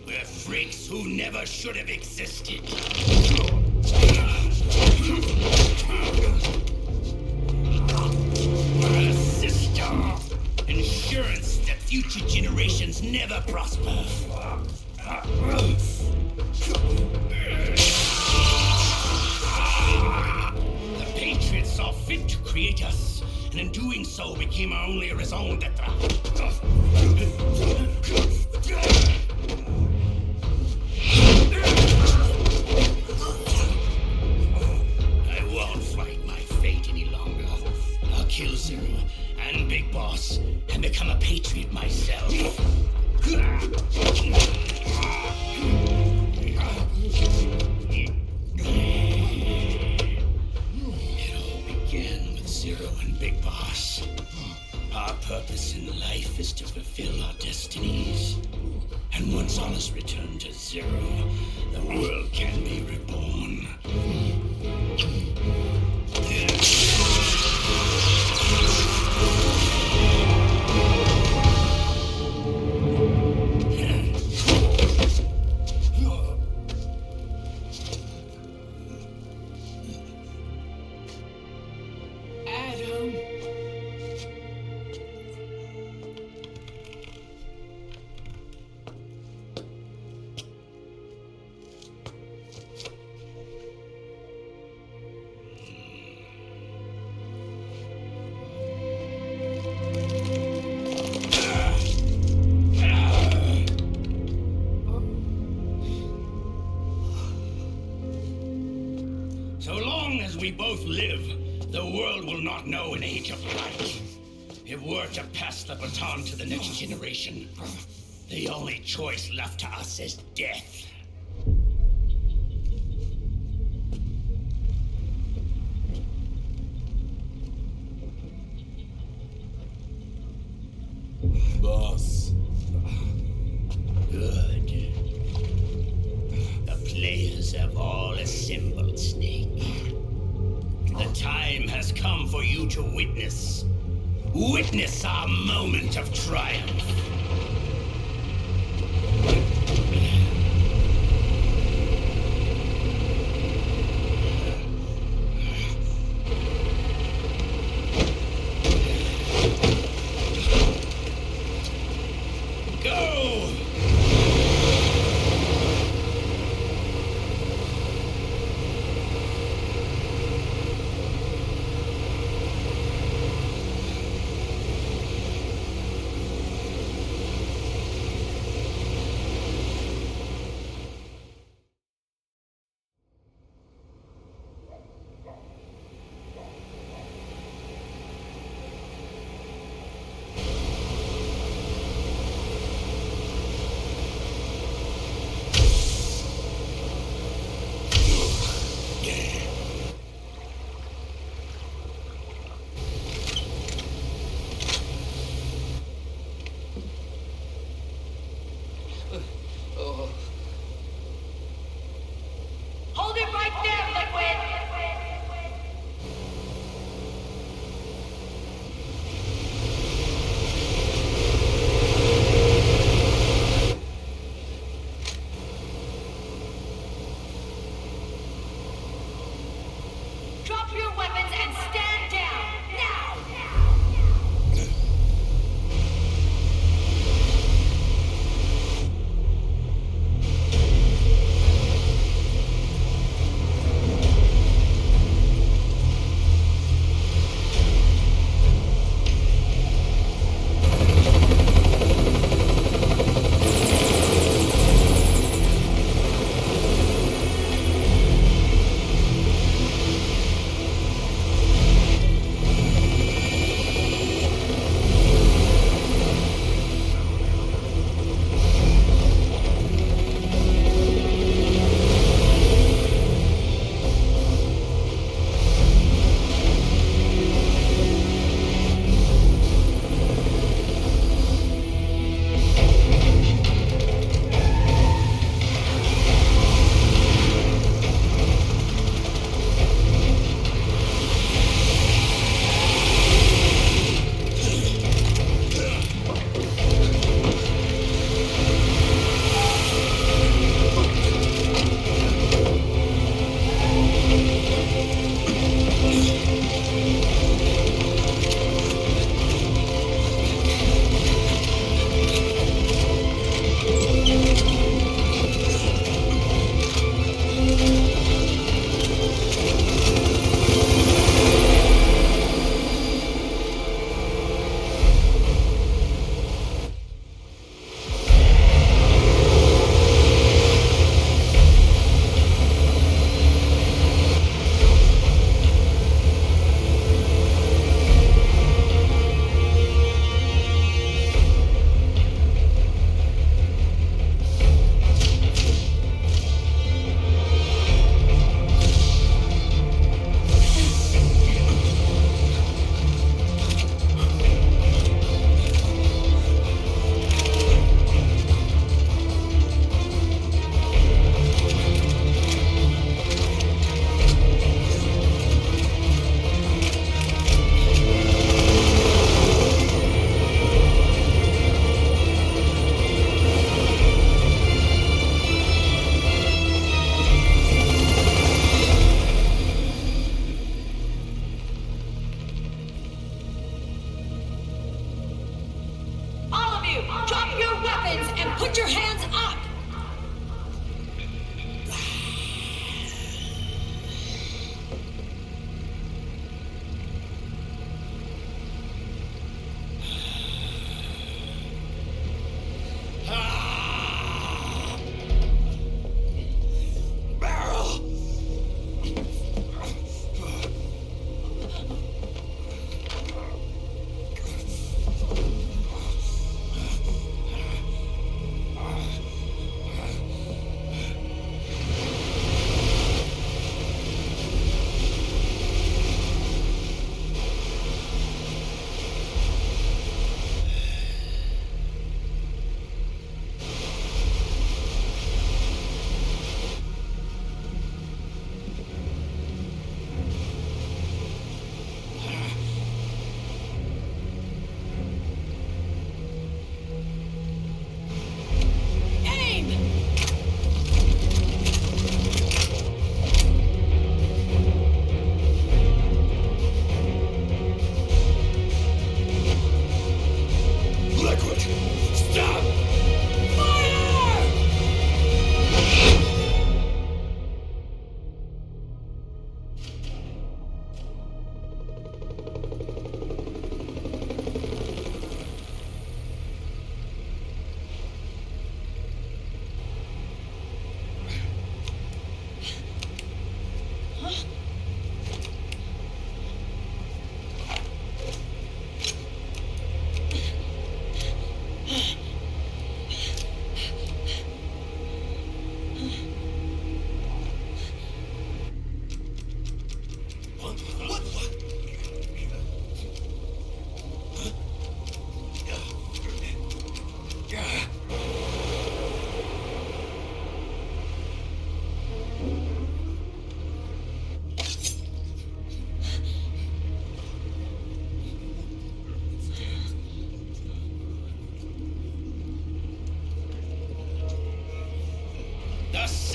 We're freaks who never should have existed. We're a system. Insurance that future generations never prosper. The Patriots saw fit to create us, and in doing so became our only raison d'etre. I won't fight my fate any longer. I'll kill Zero and Big Boss and become a Patriot myself. It all began with Zero and Big Boss. Our purpose in life is to fulfill our destinies. long as we both live, the world will not know an age of light. If we're to pass the baton to the next generation, the only choice left to us is death. Boss. Good. The players have all assembled, Snake. The time has come for you to witness. Witness our moment of triumph. Go!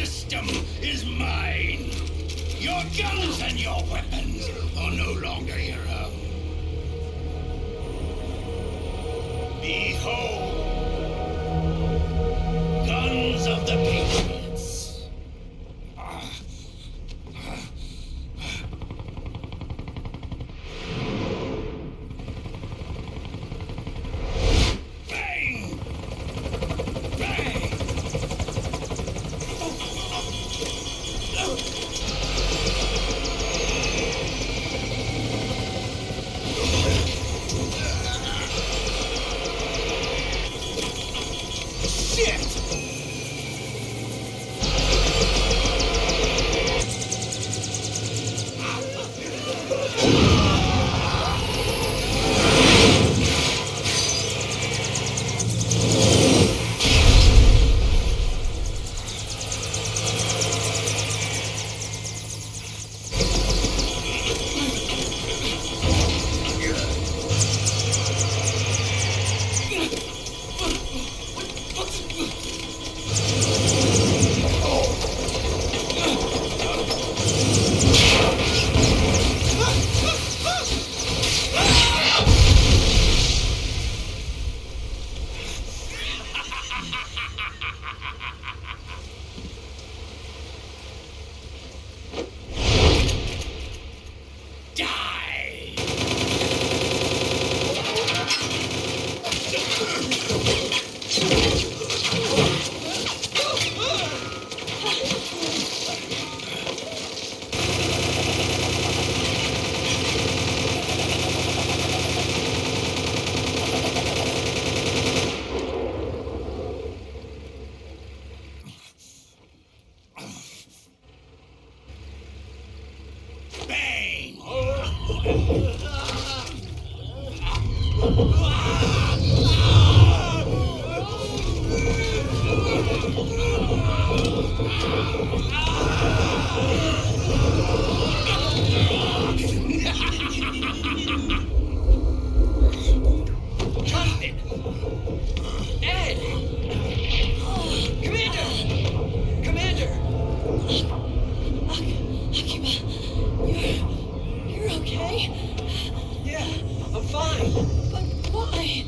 system is mine. Your guns and your weapons are no longer your own. Behold, guns of the Patriots. Bang! Bang! Shit! Jonathan! Ed! Commander! Commander! Akiba, you're okay? Yeah, I'm fine. But why?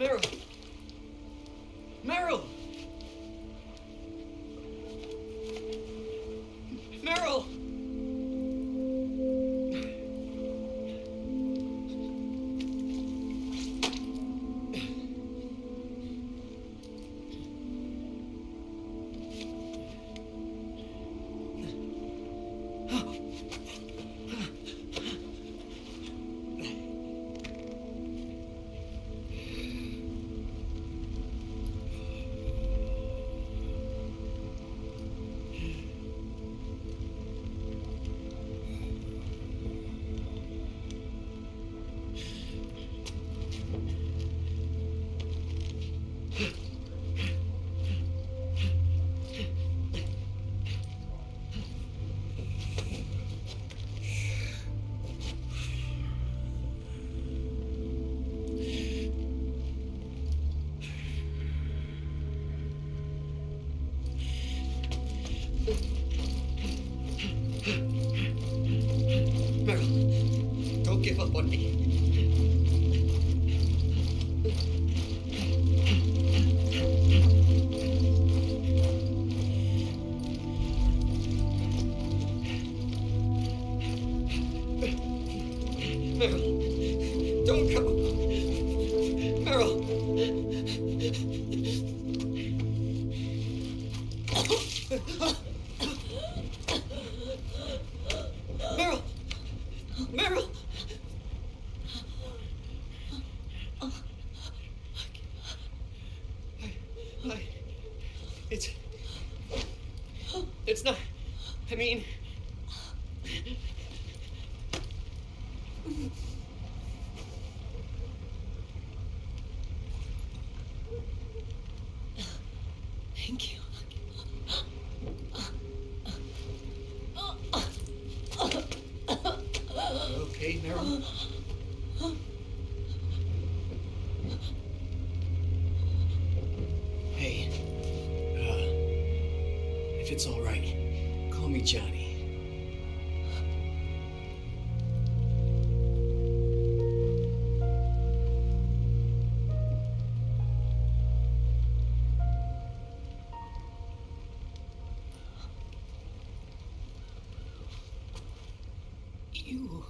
Meryl! Meryl! Meryl! Meryl, don't give up on me. Meryl, don't go. Meryl. Meryl. Meryl. It's not. I mean. Thank you. Okay, Meryl. Hey, if it's all right, call me Johnny. You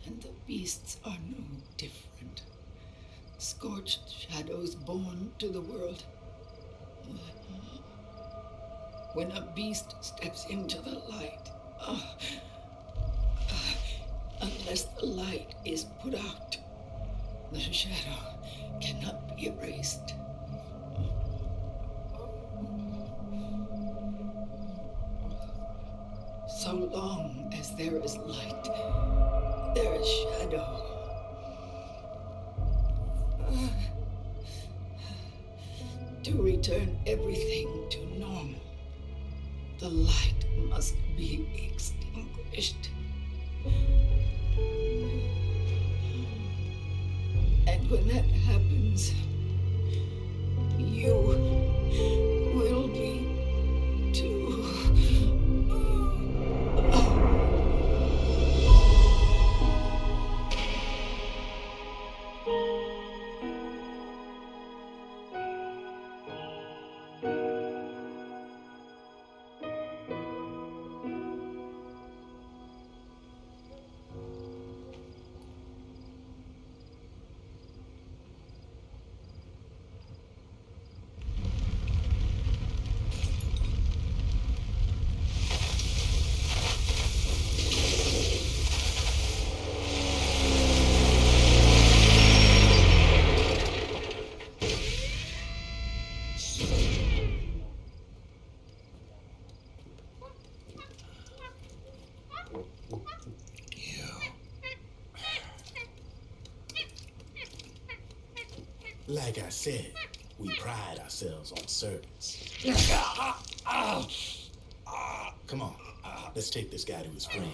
and the beasts are no different. Scorched shadows born to the world. When a beast steps into the light, unless the light is put out, the shadow cannot be erased. So long as there is light, there is shadow. To return everything to normal, the light must be extinguished. And when that happens, you will be too. Like I said, we pride ourselves on service. Come on, let's take this guy to his friend.